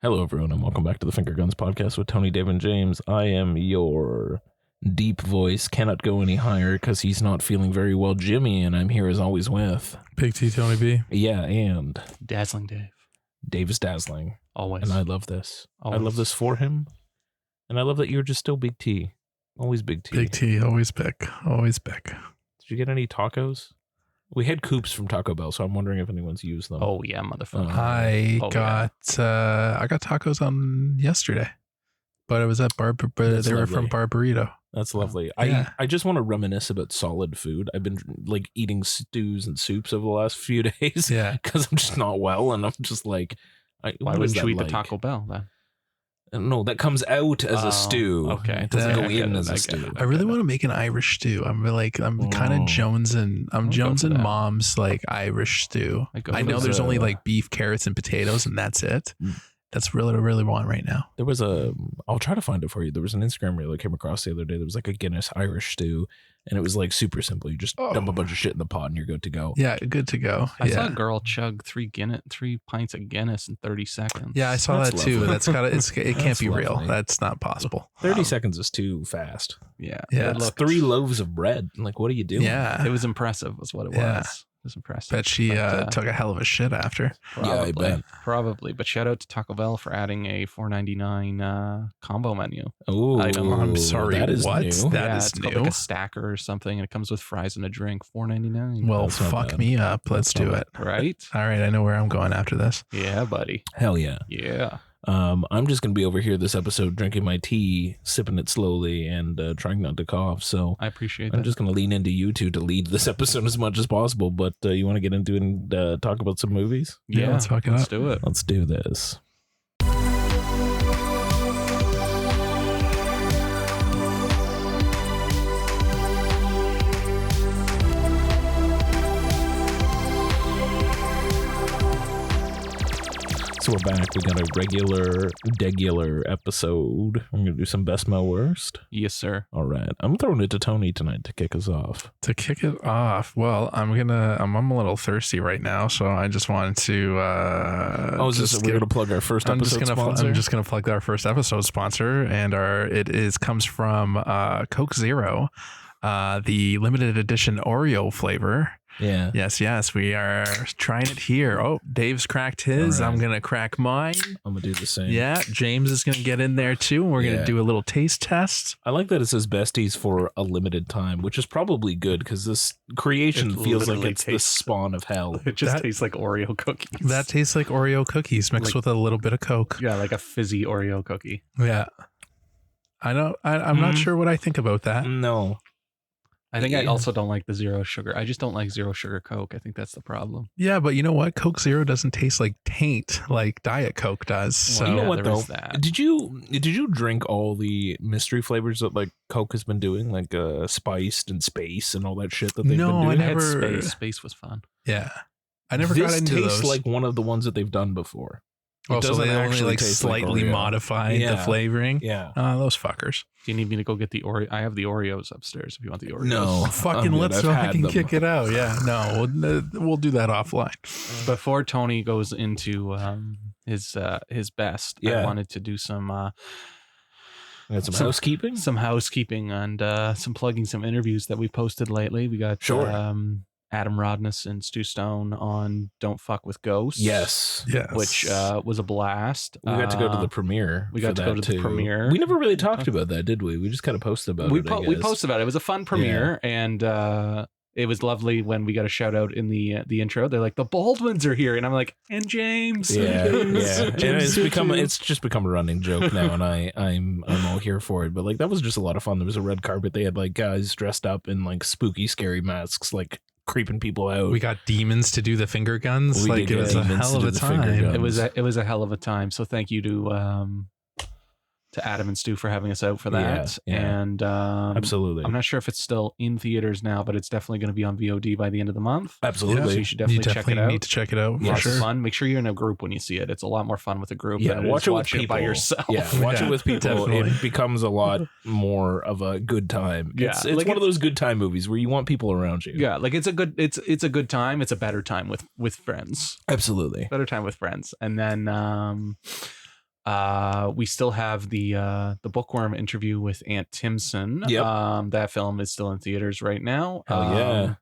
Hello, everyone, and welcome back to the Finger Guns Podcast with Tony, Dave, and James. I am your deep voice, cannot go any higher because he's not feeling very well, Jimmy, and I'm here as always with... Big T, Tony B. Yeah, and... Dazzling Dave. Dave is dazzling. Always. And I love this. Always. I love this for him, and I love that you're just still Big T. Always Big T. Big T, always big. Always big. Did you get any tacos? We had coops from Taco Bell, so I'm wondering if anyone's used them. Oh, yeah, motherfucker. I got tacos on yesterday, but it was at they were from Barbarito. That's lovely. Yeah. I just want to reminisce about solid food. I've been like eating stews and soups over the last few days. Yeah. Because I'm just not well, and I'm just like, Why what wouldn't is you eat that the Taco Bell then? No, that comes out as a stew. Okay. It doesn't Yeah, go I in get as it, a I stew. get it. I really want to make an Irish stew. I'm kind of jonesing. I'm I'll go jonesing for that. Mom's like Irish stew. I know for there's that. only like beef, carrots, and potatoes, and that's it. Mm. That's really what I really want right now. There was I'll try to find it for you. There was an Instagram reel I came across the other day. There was like a Guinness Irish stew, and it was like super simple. You just dump a bunch of shit in the pot and you're good to go. Yeah, good to go. I yeah. saw a girl chug 3 pints of Guinness in 30 seconds. Yeah, I saw That's that too. lovely. That's it can't That's be real. lovely. That's not possible. 30 seconds is too fast. Yeah. Yeah. It It's looked, 3 loaves of bread. Like, what are you doing? Yeah. It was impressive, was what it Yeah. was. It was impressive. Bet she But, took a hell of a shit after. Yeah, I Probably. bet. Probably. But shout out to Taco Bell for adding a $4.99 combo menu. Oh, Item. I'm sorry, That is what? new. That yeah, is it's called new. like a stacker or something, and it comes with fries and a drink. $4.99. Well, That's not fuck bad. me up. Let's That's do not it. Right? All right, I know where I'm going after this. Yeah, buddy. Hell yeah. Yeah. I'm just going to be over here this episode drinking my tea, sipping it slowly, and trying not to cough. So I appreciate I'm that. just going to lean into you two to lead this episode as much as possible. But you want to get into it and talk about some movies? Yeah, let's fuck it up. do it. Let's do this. So we're back. We got a degular episode. I'm gonna do some best, Mel, worst. Yes, sir. All right, I'm throwing it to Tony tonight to kick us off. To kick it off, well, I'm a little thirsty right now, so I just wanted to. We're gonna plug our first I'm episode sponsor. I'm just gonna plug our first episode sponsor, and comes from Coke Zero, the limited edition Oreo flavor. Yeah. Yes, we are trying it here. Oh, Dave's cracked his. All right. I'm gonna crack mine. I'm gonna do the same. Yeah, James is gonna get in there too, and we're Yeah. gonna do a little taste test. I like that it says besties for a limited time, which is probably good because this creation It feels like literally it's the tastes- spawn of hell. It just That- tastes like Oreo cookies. That tastes like Oreo cookies mixed with a little bit of Coke. Yeah, like a fizzy Oreo cookie. Yeah. I know. I'm not sure what I think about that. No. I think I Yeah. also don't like the zero sugar. I just don't like zero sugar Coke. I think that's the problem. Yeah, but you know what? Coke Zero doesn't taste like taint like Diet Coke does. So you know yeah, what there though? is that. Did you drink all the mystery flavors that like Coke has been doing, like spiced and space and all that shit that they've No, been I doing? I had never- space. Space was fun. yeah, I never This got into tastes those. like one of the ones that they've done before. Oh, so they only like taste like slightly Oreo. modified the Yeah. flavoring. Yeah. Those fuckers. Do you need me to go get the Oreo? I have the Oreos upstairs if you want the Oreos. No. Fucking I'm good. let's I've so I had can them. kick it out. Yeah, no, we'll do that offline. Before Tony goes into his best, I Yeah. wanted to do some We got some housekeeping and some plugging some interviews that we posted lately. We got Sure. Adam Rodness and Stu Stone on Don't Fuck with Ghosts. Yes. Yes, Which was a blast. We got to go to the premiere. we got for to go that to the too. premiere. We never really talked about that, did we? We just kind of posted about we it. I we guess. posted about it. It was a fun premiere, and it was lovely when we got a shout out in the intro. They're like, the Baldwins are here, and I'm like, and James. Yeah, James. yeah. And James it's too. just become a running joke now, and I'm all here for it. But like that was just a lot of fun. There was a red carpet. They had like guys dressed up in like spooky, scary masks, like creeping people out. we got demons to do the finger guns. We Like did it get was a demons hell to of do a the finger time. guns. It was a hell of a time. So thank you to Adam and Stu for having us out for that. Yeah, yeah. And Absolutely. I'm not sure if it's still in theaters now, but it's definitely going to be on VOD by the end of the month. Absolutely. So you should You definitely check it definitely out. need to check it out. Yeah, For Lots sure. of fun. Make sure you're in a group when you see it. It's a lot more fun with a group Yeah, than it watch is it with watching people by yourself. Yeah, watch Yeah, it with people. definitely. It becomes a lot more of a good time. Yeah, It's like one of those good time movies where you want people around you. Yeah, like it's a good time. It's a better time with friends. Absolutely. Better time with friends. And then We still have the Bookworm interview with Aunt Timson. Yep. That film is still in theaters right now. Hell yeah.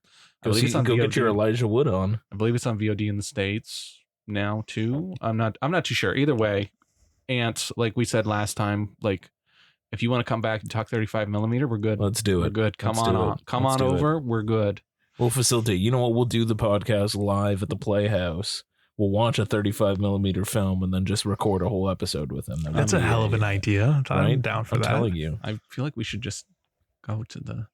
Go get your Elijah Wood on. I believe it's on VOD in the States now too. I'm not too sure. Either way, Aunt, like we said last time, like if you want to come back and talk 35 millimeter, we're good. Let's do it. We're good. Come Let's on over. We're good. We'll facilitate. You know what? We'll do the podcast live at the Playhouse. We'll watch a 35 millimeter film and then just record a whole episode with them. That's a hell of an idea. I'm down for that. I'm telling you. I feel like we should just go to the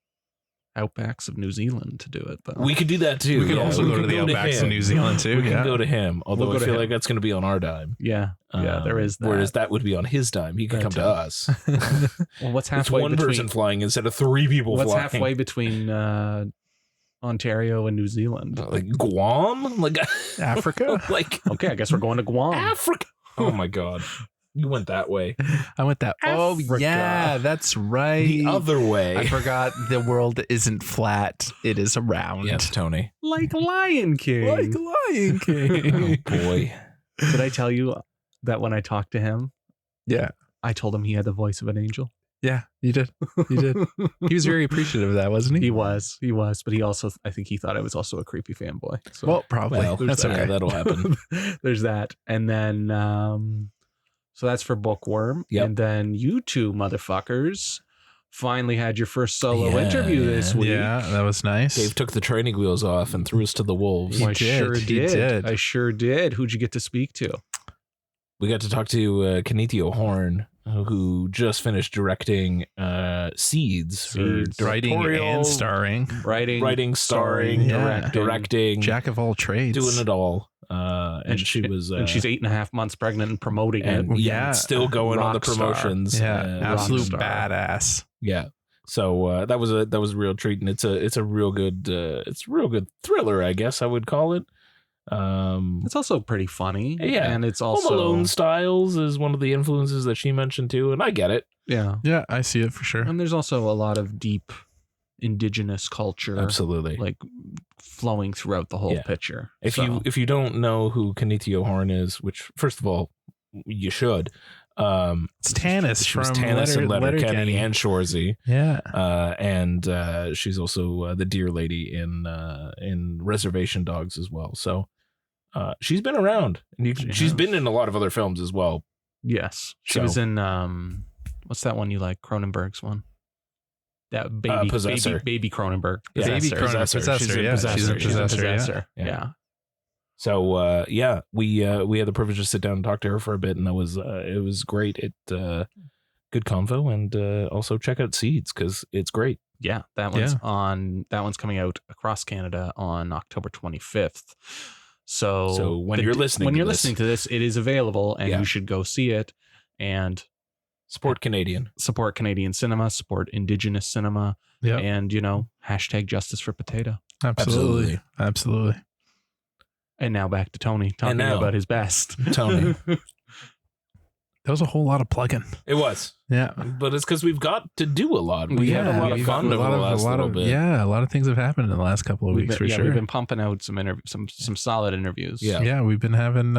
outbacks of New Zealand to do it. But we could do that too. We could also go to the outbacks of New Zealand too. We can go to him. Although I feel like that's going to be on our dime. Yeah. There is that. Whereas that would be on his dime. He could come to us. Well, what's halfway it's one person flying instead of 3 people flying. What's halfway between Ontario and New Zealand? Like Guam? Like Africa? Like, okay, I guess we're going to Guam. Africa. Oh my God. You went that way. I went that. Africa. Oh, yeah, that's right. The other way. I forgot the world isn't flat. It is round. Yes, Tony. Like Lion King. Like Lion King. Oh, boy. Did I tell you that when I talked to him? Yeah. I told him he had the voice of an angel. Yeah, you did. You did. He was very appreciative of that, wasn't he? He was. But he also, I think he thought I was also a creepy fanboy. So, well, probably. That's okay. That'll happen. There's that. And then, so that's for Bookworm. Yep. And then you two motherfuckers finally had your first solo interview this week. Yeah, that was nice. Dave took the training wheels off and threw us to the wolves. He I did. sure He did. did. I sure did. Who'd you get to speak to? We got to talk to Riki-Oh Horn, who just finished directing Seeds. Writing and starring. Writing, starring, directing. Jack of all trades. Doing it all. And she was... and she's 8.5 months pregnant and promoting and it. still going on the promotions. Absolute badass. Yeah. So that was a real treat, and it's a real good thriller, I guess I would call it. It's also pretty funny. Yeah. And it's also Home Alone styles is one of the influences that she mentioned too, and I get it. Yeah. Yeah, I see it for sure. And there's also a lot of deep indigenous culture. Absolutely. Like flowing throughout the whole picture. If you don't know who Riki-Oh Horn is, which first of all you should, it's Tanis from Tanis and Letterkenny and Shoresy. Yeah. And she's also the deer lady in Reservation Dogs as well. So she's been around, and she's been in a lot of other films as well. Yes. She was in what's that one you like? Cronenberg's one. That baby Possessor. Baby Cronenberg. Yeah. Possessor. Baby Cronenberg. Possessor. She's in Yeah. Possessor. She's in Possessor. Yeah. So we had the privilege to sit down and talk to her for a bit, and that was it was great. It good convo, and also check out Seeds because it's great. Yeah, that one's coming out across Canada on October 25th. So when you're listening to this, it is available, and you should go see it and support Canadian cinema, support Indigenous cinema, and hashtag justice for potato. Absolutely. And now back to Tony talking about his best. Tony. That was a whole lot of plugging. It was. Yeah. But it's because we've got to do a lot. We had a lot of fun over the last little bit. Yeah, a lot of things have happened in the last couple of weeks, for sure. We've been pumping out some solid interviews. Yeah, we've been having,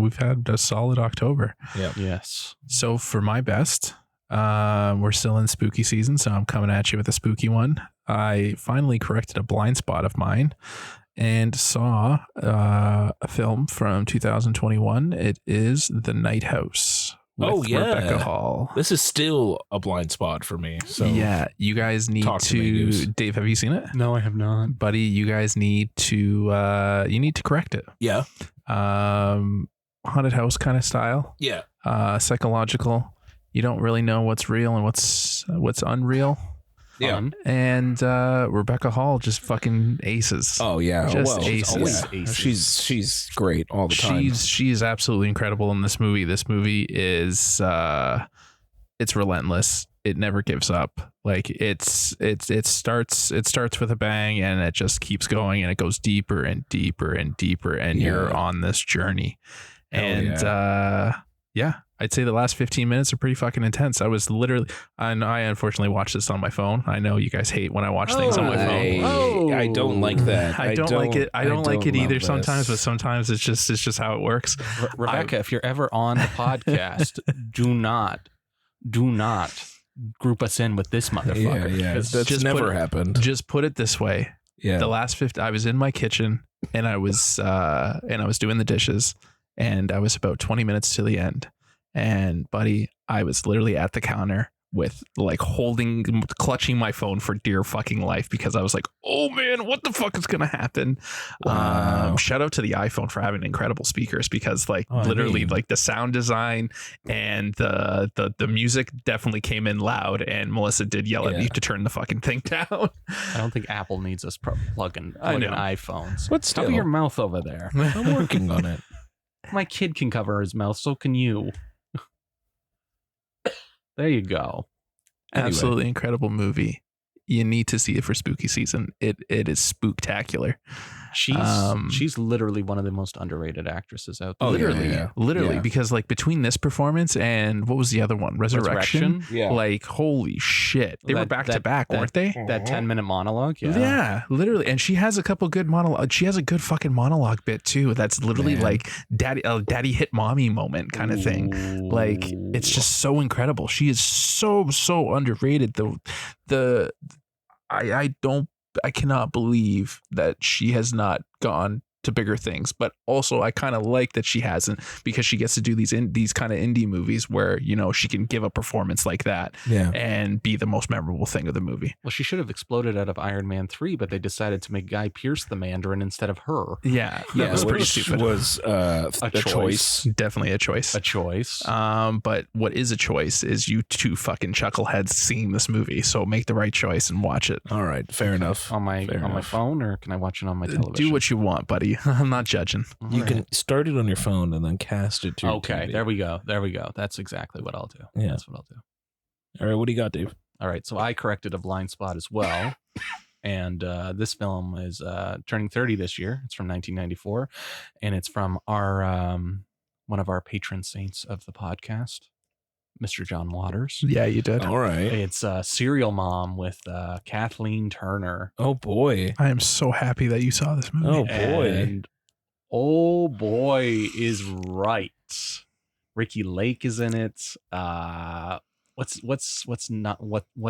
we've had a solid October. Yeah. Yes. So for my best, we're still in spooky season, so I'm coming at you with a spooky one. I finally corrected a blind spot of mine and saw a film from 2021. It is The Night House with Rebecca Hall. This is still a blind spot for me. So yeah, you guys need to Dave, have you seen it? No, I have not. Buddy, you guys need to correct it. Yeah. Haunted house kind of style. Yeah. Psychological. You don't really know what's real and what's unreal. Yeah. And Rebecca Hall just fucking aces. Oh yeah. Just aces. Aces. She's great all the time. She's absolutely incredible in this movie. This movie is it's relentless. It never gives up. Like it starts with a bang, and it just keeps going, and it goes deeper and deeper and deeper, and you're on this journey. And I'd say the last 15 minutes are pretty fucking intense. I was literally, and I unfortunately watched this on my phone. I know you guys hate when I watch things on my phone. I don't like that. I don't like it. I don't like it either love sometimes, but this. sometimes it's just how it works. Rebecca, if you're ever on the podcast, do not group us in with this motherfucker. Yeah. 'Cause That's just never put- happened. Just put it this way. Yeah. The last 50, I was in my kitchen and I was doing the dishes and I was about 20 minutes to the end. And buddy, I was literally at the counter with like clutching my phone for dear fucking life because I was like, oh man, what the fuck is going to happen? Wow. Shout out to the iPhone for having incredible speakers because like Oh, I literally mean- like the sound design and the music definitely came in loud and Melissa did yell at Yeah. me to turn the fucking thing down. I don't think Apple needs us plugging I know. iPhones. But Stop still, your mouth over there. I'm working on it. My kid can cover his mouth, so can you. There you go. Anyway. Absolutely incredible movie. You need to see it for spooky season. It is spooktacular. She's literally one of the most underrated actresses out there. Oh, Literally, Yeah. because like between this performance and what was the other one? Resurrection. Yeah. Like holy shit, they were That- back to that- back, weren't they? That 10-minute monologue. Yeah. Literally, and she has a couple good monologue. She has a good fucking monologue bit too. That's literally Man. like daddy hit mommy moment kind of thing. Like it's just so incredible. She is so underrated. I cannot believe that she has not gone to bigger things, but also I kind of like that she hasn't because she gets to do these kind of indie movies where, you know, she can give a performance like that Yeah. and be the most memorable thing of the movie. Well, she should have exploded out of Iron Man 3, but they decided to make Guy Pearce the Mandarin instead of her. Yeah, that was pretty which stupid. was a choice. Definitely a choice. A choice. But what is a choice is you two fucking chuckleheads seeing this movie. So make the right choice and watch it. All right, fair enough. on my Fair enough. phone, or can I watch it on my television? Do what you want, buddy. I'm not judging. All You right. can start it on your phone and then cast it to your Okay, TV. there we go. That's exactly what I'll do. Yeah. That's what I'll do. All right, what do you got, Dave? All right, so I corrected a blind spot as well. And this film is turning 30 this year. It's from 1994, and it's from our one of our patron saints of the podcast, Mr. John Waters. Yeah, you did. All right. It's Serial Mom with Kathleen Turner. Oh boy. I am so happy that you saw this movie. Oh boy. And oh boy is right. Ricky Lake is in it. What's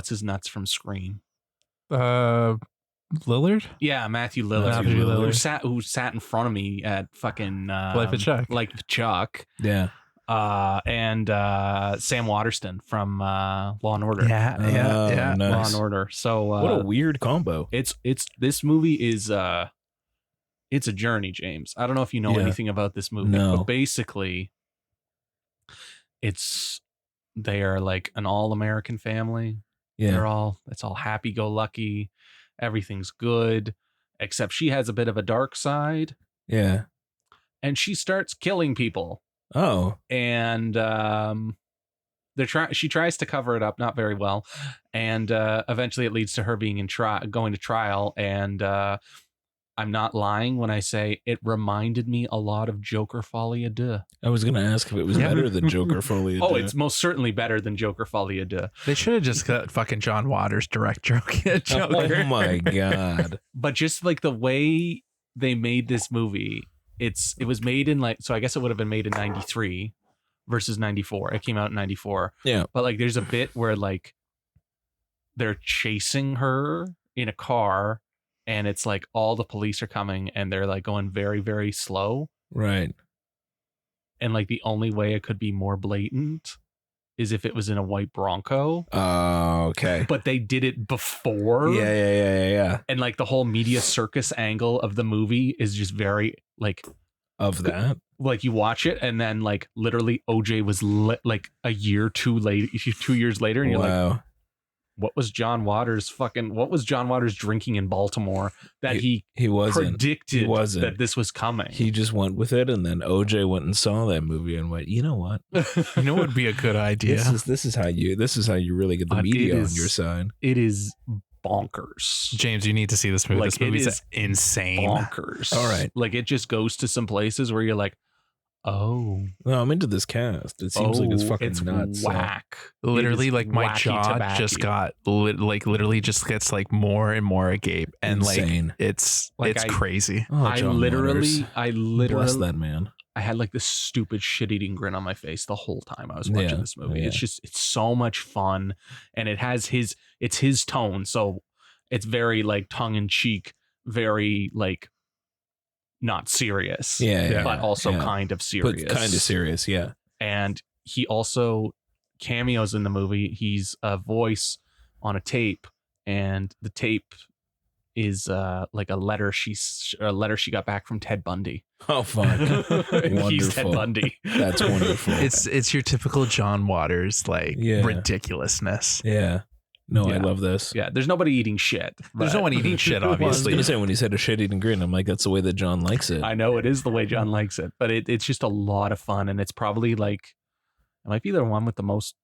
his nuts from Scream? Lillard? Yeah, Matthew Lillard. Matthew Lillard. Who sat in front of me at fucking Life of Chuck. Like Chuck. Yeah. And Sam Waterston from Law and Order. Yeah. Oh, nice. Law and Order. So What a weird combo. it's this movie is it's a journey, James. I don't know if you know Yeah. anything about this movie, No. but basically they are like an all-American family. Yeah. It's all happy-go-lucky. Everything's good, except she has a bit of a dark side, Yeah. and she starts killing people. Oh. And she tries to cover it up, not very well, and eventually it leads to her being going to trial. And I'm not lying when I say it reminded me a lot of Joker Folie à Deux. I was gonna ask if it was Yeah. better than Joker Folie. Oh, it's most certainly better than Joker Folie à Deux. They should have just got fucking John Waters direct Joker. Oh my god. But just like the way they made this movie, it was made in so I guess it would have been made in 93 versus 94. It came out in 94. Yeah. But like there's a bit where like they're chasing her in a car, and it's like all the police are coming and they're like going very, very slow. Right. And like the only way it could be more blatant is if it was in a white Bronco. Oh, okay. But they did it before. Yeah. And like the whole media circus angle of the movie is just very like Of that. like you watch it and then like literally OJ was like a year 2 years later, and you're like, Wow. what was John Waters drinking in Baltimore that he wasn't. predicted He wasn't. that this was coming? He just went with it, and then OJ went and saw that movie and went, you know what? You know what would be a good idea? This is how you really get the But media it on is- your side. It is bonkers. James, you need to see this movie. Like, This movie's it is insane. Bonkers. All right. Like it just goes to some places where you're like, Oh, No, I'm into this cast. It seems like it's fucking nuts. whack. Literally, It is like my wacky jaw tobacco. just got literally just gets like more and more agape, and Insane. like it's Like crazy. Oh, I John Waters. literally, Bless that man. I had like this stupid shit-eating grin on my face the whole time I was watching this movie. Yeah. It's so much fun, and it's his tone, so it's very like tongue-in-cheek, very like not serious, but also kind of serious. But kind of serious, yeah. And he also cameos in the movie. He's a voice on a tape, and the tape is like a letter she got back from Ted Bundy. Oh fuck! He's Ted Bundy. That's wonderful. It's your typical John Waters like Yeah. ridiculousness. Yeah. No, I Yeah. love this. Yeah, there's nobody eating shit. There's no one eating shit, Well, I was obviously. gonna say when he said a shit-eating grin, I'm like, that's the way that John likes it. I know it is the way John likes it, but it's just a lot of fun, and it's probably like it might be the one with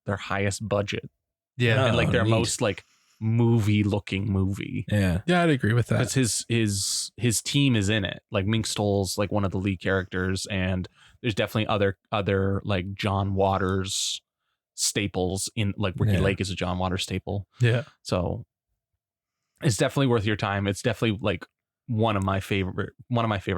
their highest budget, Yeah, and like their neat. most like movie-looking movie. Yeah. yeah, I'd agree with that. Because his team is in it. Like Mink Stoll's like one of the lead characters, and there's definitely other like John Waters staples in like Ricky Yeah. Lake is a John Waters staple. Yeah, So it's definitely worth your time. It's definitely like one of my favorite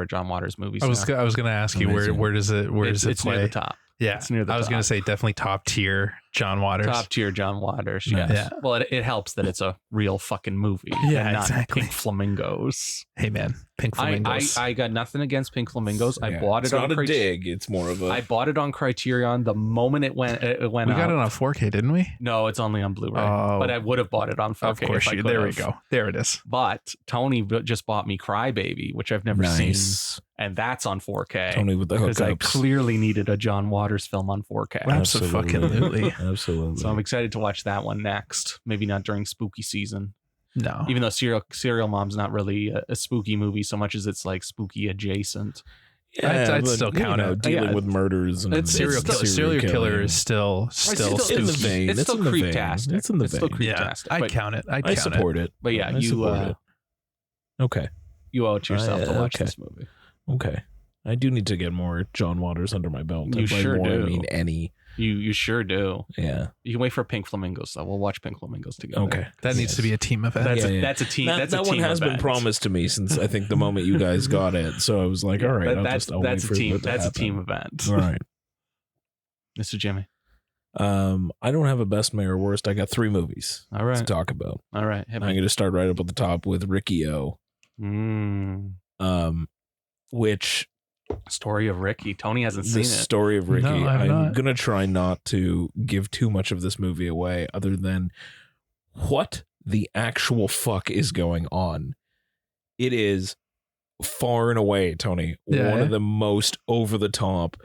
John Waters movies. I was gonna ask you Amazing. where does it it's play? near the top. Yeah, It's near the I was top. gonna say definitely top tier John Waters. Top tier John Waters. Nice. Yes. Yeah. Well, it helps that it's a real fucking movie. Yeah, and not exactly. Pink Flamingos. Hey man, Pink Flamingos. I got nothing against Pink Flamingos. I Yeah. bought it It's on not a dig. It's more of a. I bought it on Criterion the moment it went we out. got it on 4K, didn't we? No, it's only on Blu-ray. Oh. But I would have bought it on 4K. Of course if I you. could There we have. go. There it is. But Tony just bought me Crybaby, which I've never seen, nice. and that's on 4K. Tony with the because I hookups. clearly needed a John Waters film on 4K. Absolutely. Absolutely. So I'm excited to watch that one next. Maybe not during spooky season, No. even though Serial Mom's not really a spooky movie so much as it's like spooky adjacent. I'd but, still count it. Dealing Yeah. with murders and It's serial killing. killer is still It's in the spooky. vein. It's It's still in the vein. creeptastic. It's in the still vein. Yeah, creeptastic. I'd But, count it. I'd I count support it. but yeah, I support it. Okay. you owe it to yourself to watch okay. this movie. Okay. I do need to get more John Waters under my belt. You And by sure more, do. I mean any. You sure do. Yeah. You can wait for Pink Flamingos though. We'll watch Pink Flamingos together. Okay. That needs to be a team event. That's Yeah. that's a team. That, that's that a one team has been event. promised to me since I think the moment you guys got it. So I was like, all right, That's I'll wait a for team. it to That's a happen. team event. All right. Mr. Jimmy. I don't have a best, mayor, worst. I got 3 movies All to right. talk about. All right. Hit I'm me. going to start right up at the top with Riki-Oh, which Story of Ricky. Tony hasn't seen the it. story of Ricky. No, I've I'm not. going to try not to give too much of this movie away other than what the actual fuck is going on. It is far and away, Tony, Yeah. one of the most over the top,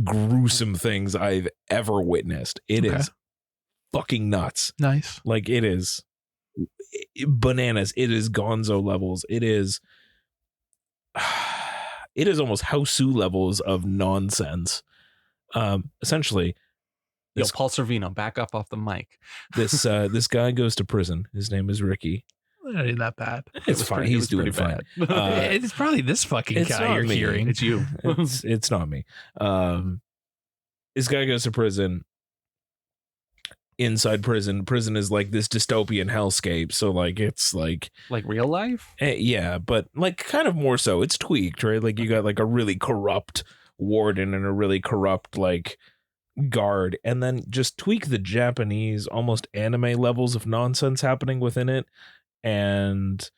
gruesome things I've ever witnessed. It Okay. is fucking nuts. Nice. Like it is bananas. It is gonzo levels. It is almost Houseu levels of nonsense. Essentially, Yo, Paul Servino, back up off the mic. this guy goes to prison. His name is Ricky. Not even that bad. It's fine. He's doing pretty fine. bad. It's probably this fucking it's guy not you're me. hearing. It's you. It's not me. This guy goes to prison. Inside prison is like this dystopian hellscape. So like it's like Like real life? yeah, but like kind of more so. It's tweaked, right? Like you got like a really corrupt warden and a really corrupt like guard, and then just tweak the Japanese almost anime levels of nonsense happening within it, and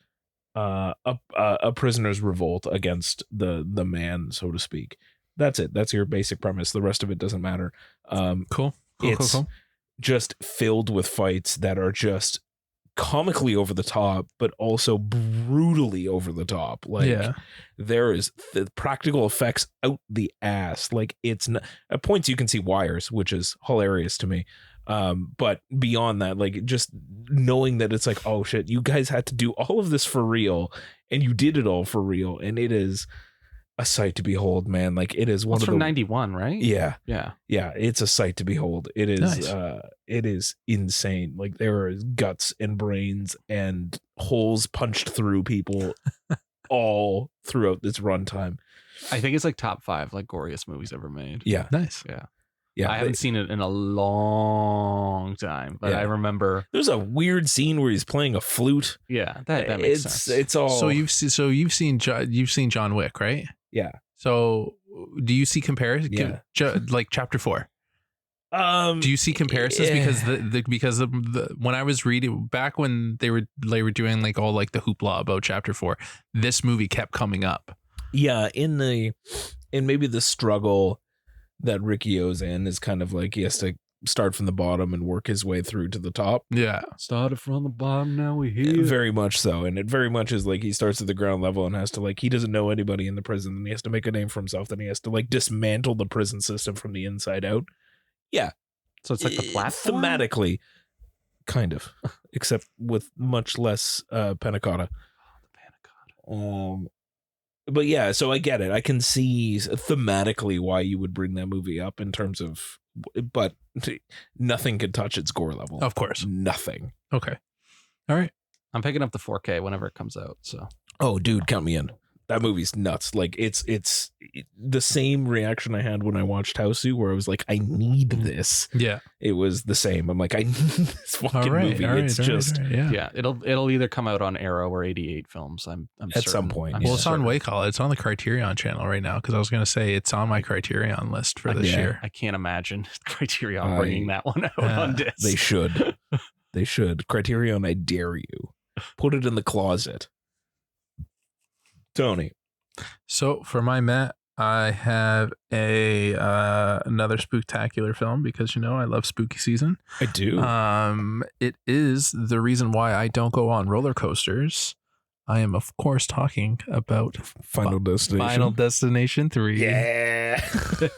a prisoner's revolt against the man, so to speak. That's it. That's your basic premise. The rest of it doesn't matter. Cool. It's just filled with fights that are just comically over the top, but also brutally over the top. Like Yeah. there is the practical effects out the ass. Like it's not, at points you can see wires, which is hilarious to me. But beyond that, like just knowing that it's like, oh shit, you guys had to do all of this for real, and you did it all for real, and it is a sight to behold, man. Like it is one It's of from the 91, right? yeah. Yeah. Yeah, it's a sight to behold. It is Nice. it is insane. Like there are guts and brains and holes punched through people all throughout this runtime. I think it's like top 5 like goriest movies ever made. Yeah. Nice. Yeah. I haven't seen it in a long time, but Yeah. I remember There's a weird scene where he's playing a flute. that makes sense. It's all So you've seen John Wick, right? Yeah. So do you see comparison? Yeah. Like chapter 4. Do you see comparisons because of the when I was reading back when they were doing like all like the hoopla about chapter 4, this movie kept coming up. Yeah, in maybe the struggle that Riki-Oh's in is kind of like he has to start from the bottom and work his way through to the top. Yeah. Started from the bottom, now we're here. Very much so. And it very much is like he starts at the ground level and has to like, he doesn't know anybody in the prison, and he has to make a name for himself. Then he has to like dismantle the prison system from the inside out. Yeah. So it's like the platform? Thematically, kind of, except with much less panna cotta. But yeah, so I get it. I can see thematically why you would bring that movie up in terms of, but nothing could touch its gore level. Of course. Nothing. Okay. All right. I'm picking up the 4K whenever it comes out. So Oh, dude, count me in. That movie's nuts. Like it's the same reaction I had when I watched Houseu, where I was like, I need this. Yeah. It was the same. I'm like, I need this fucking movie. It's just yeah, it'll either come out on Arrow or 88 Films. I'm at certain. some point. I'm Well, it's certain. on Waycall. It's on the Criterion channel right now because I was going to say it's on my Criterion list for this year. I can't imagine Criterion bringing that one out on disc. They should. They should. Criterion, I dare you. Put it in the closet. Tony. So for my Matt, I have another spooktacular film because I love spooky season. I do. It is the reason why I don't go on roller coasters. I am of course talking about Final Destination. Final Destination 3. Yeah.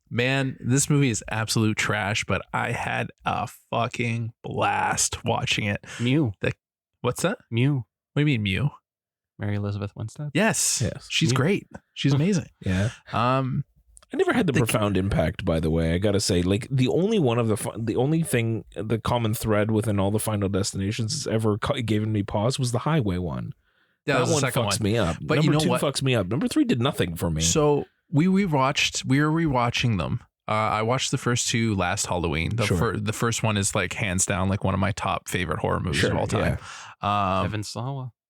Man, this movie is absolute trash, but I had a fucking blast watching it. Mew. What's that? Mew. What do you mean Mew? Mary Elizabeth Winstead. Yes. She's Mew. great. She's amazing. Yeah. I never had the profound impact, by the way. I gotta say, like the only thing, the common thread within all the Final Destinations has ever given me pause was the highway one. That was one the second fucks one. me up. But Number you know 2 what? fucks me up. Number 3 did nothing for me. So we were rewatching them. I watched the first 2 last Halloween. The first one is like hands down like one of my top favorite horror movies of all time.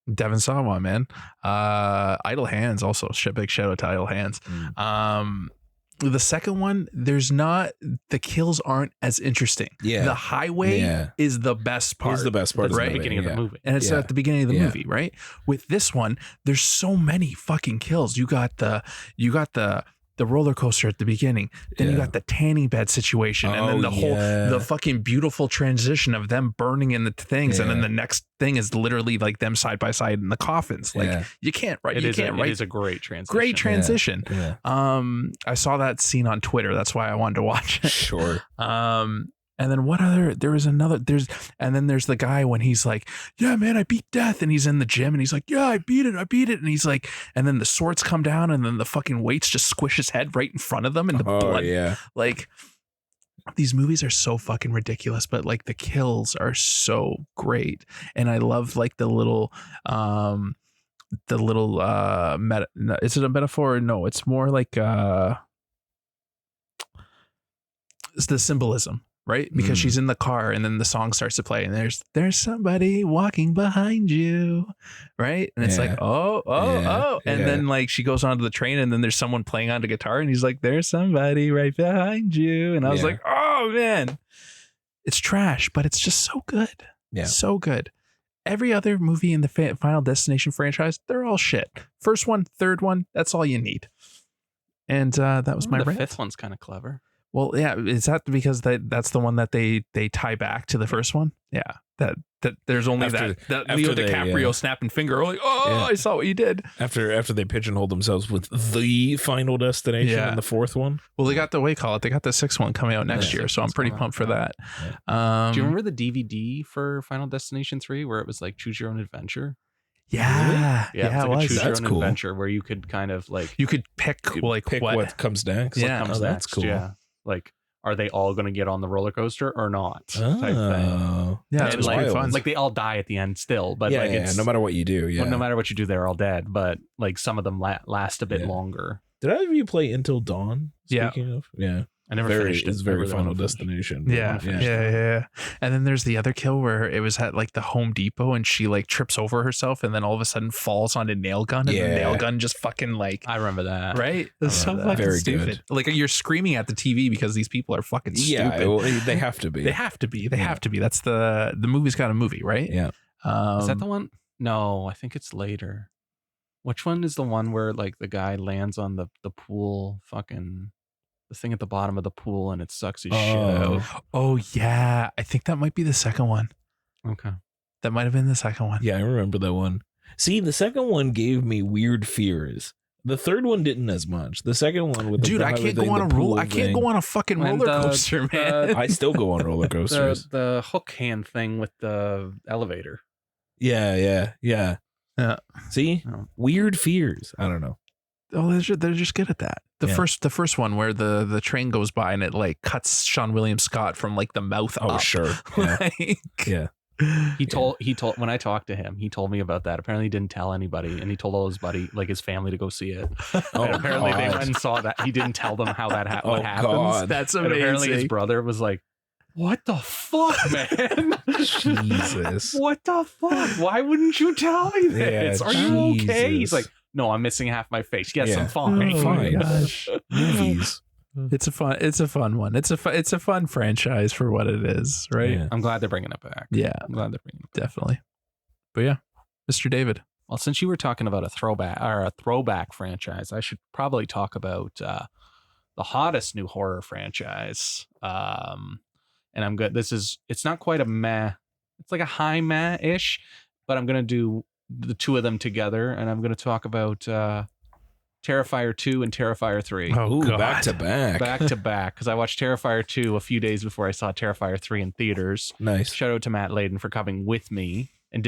Devon Sawa, man. Idle Hands also. Big shout out to Idle Hands. The second one, the kills aren't as interesting. Yeah. The highway is the best part. It's the best part. That's right? the beginning of the movie. And it's at the beginning of the movie, right? With this one, there's so many fucking kills. You got the roller coaster at the beginning. Then you got the tanning bed situation, and then the fucking beautiful transition of them burning in the things, and then the next thing is literally like them side by side in the coffins. Like you can't write. It is a great transition. Great transition. Yeah. I saw that scene on Twitter. That's why I wanted to watch it. Sure. And then there's the guy when he's like, yeah, man, I beat death. And he's in the gym and he's like, yeah, I beat it. And he's like, and then the swords come down and then the fucking weights just squish his head right in front of them and the blood. Yeah. Like these movies are so fucking ridiculous, but like the kills are so great. And I love like the little is it a metaphor? No, it's more like, it's the symbolism. Right? Because she's in the car and then the song starts to play and there's somebody walking behind you. Right? And it's like, oh. And then like she goes onto the train and then there's someone playing on the guitar and he's like, there's somebody right behind you. And I was like, oh man, it's trash, but it's just so good. Yeah. So good. Every other movie in the Final Destination franchise, they're all shit. First one, third one, that's all you need. And that was my rant. The 5th one's kind of clever. Well, yeah, is that because that's the one that they tie back to the first one? Yeah, that there's only that Leo DiCaprio snapping finger, like, I saw what you did. After they pigeonholed themselves with the Final Destination in the 4th one. Well, they got the they got the 6th one coming out next year, so I'm pretty pumped for that. Yeah. Do you remember the DVD for Final Destination 3 where it was like choose your own adventure? Yeah, really? Yeah, it was. Choose That's your own cool. adventure where you could kind of like you could pick what comes next. Yeah, comes that's next. cool. Yeah. Like, are they all going to get on the roller coaster or not? Type thing. Oh, Yeah, that's it was like, pretty fun. Like they all die at the end still, but yeah, like yeah, it's no matter what you do, yeah. well, no matter what you do, they're all dead. But like some of them last a bit Yeah. longer. Did either of you play Until Dawn? Yeah. Speaking of, yeah, I never finished it. It's I very really Final wanna finish. Destination. Yeah, finish yeah. And then there's the other kill where it was at like the Home Depot and she like trips over herself and then all of a sudden falls on a nail gun and the nail gun just fucking like I remember that. right. It's so remember that. fucking Very stupid. good. Like you're screaming at the TV because these people are fucking Yeah, stupid. well, they have to be. They have to be. They Yeah. have to be. That's the movie's got a movie, right? Yeah. Is that the one? No, I think it's later. Which one is the one where like the guy lands on the pool fucking the thing at the bottom of the pool and it sucks his shit out? Oh yeah, I think that might be the second one. Okay. That might have been the second one. Yeah, I remember that one. See, the second one gave me weird fears. The third one didn't as much. The second one with Dude, I can't go on a roll. I can't go on a fucking When roller coaster, man. I still go on roller coasters. The hook hand thing with the elevator. Yeah. See, Oh. weird fears. I don't know. Oh, they're just good at that. The first one where the train goes by and it like cuts Sean William Scott from like the mouth Oh, up. sure. Yeah. Like, Yeah. He told when I talked to him, he told me about that. Apparently he didn't tell anybody, and he told all his his family to go see it. Oh, And apparently they God. went and saw that. He didn't tell them how that what Oh, happens. God. That's And apparently his amazing. brother was like, "What the fuck, man? Jesus. What the fuck? Why wouldn't you tell me this? Yeah, Are you okay?" He's Jesus. like, "No, I'm missing half my face. Yes, Yeah. I'm fine." Oh, Fine. my gosh. Movies. It's a fun one. It's a fun franchise for what it is, right? Yeah. I'm glad they're bringing it back. Yeah, I'm glad they're bringing it back. definitely. But yeah, Mr. David. Well, since you were talking about a throwback franchise, I should probably talk about the hottest new horror franchise. And I'm good. It's not quite a meh. It's like a high meh-ish, but I'm going to do the two of them together. And I'm going to talk about Terrifier 2 and Terrifier 3. Oh, Ooh, God. back to back. Back to back. Because I watched Terrifier 2 a few days before I saw Terrifier 3 in theaters. Nice. Shout out to Matt Layden for coming with me and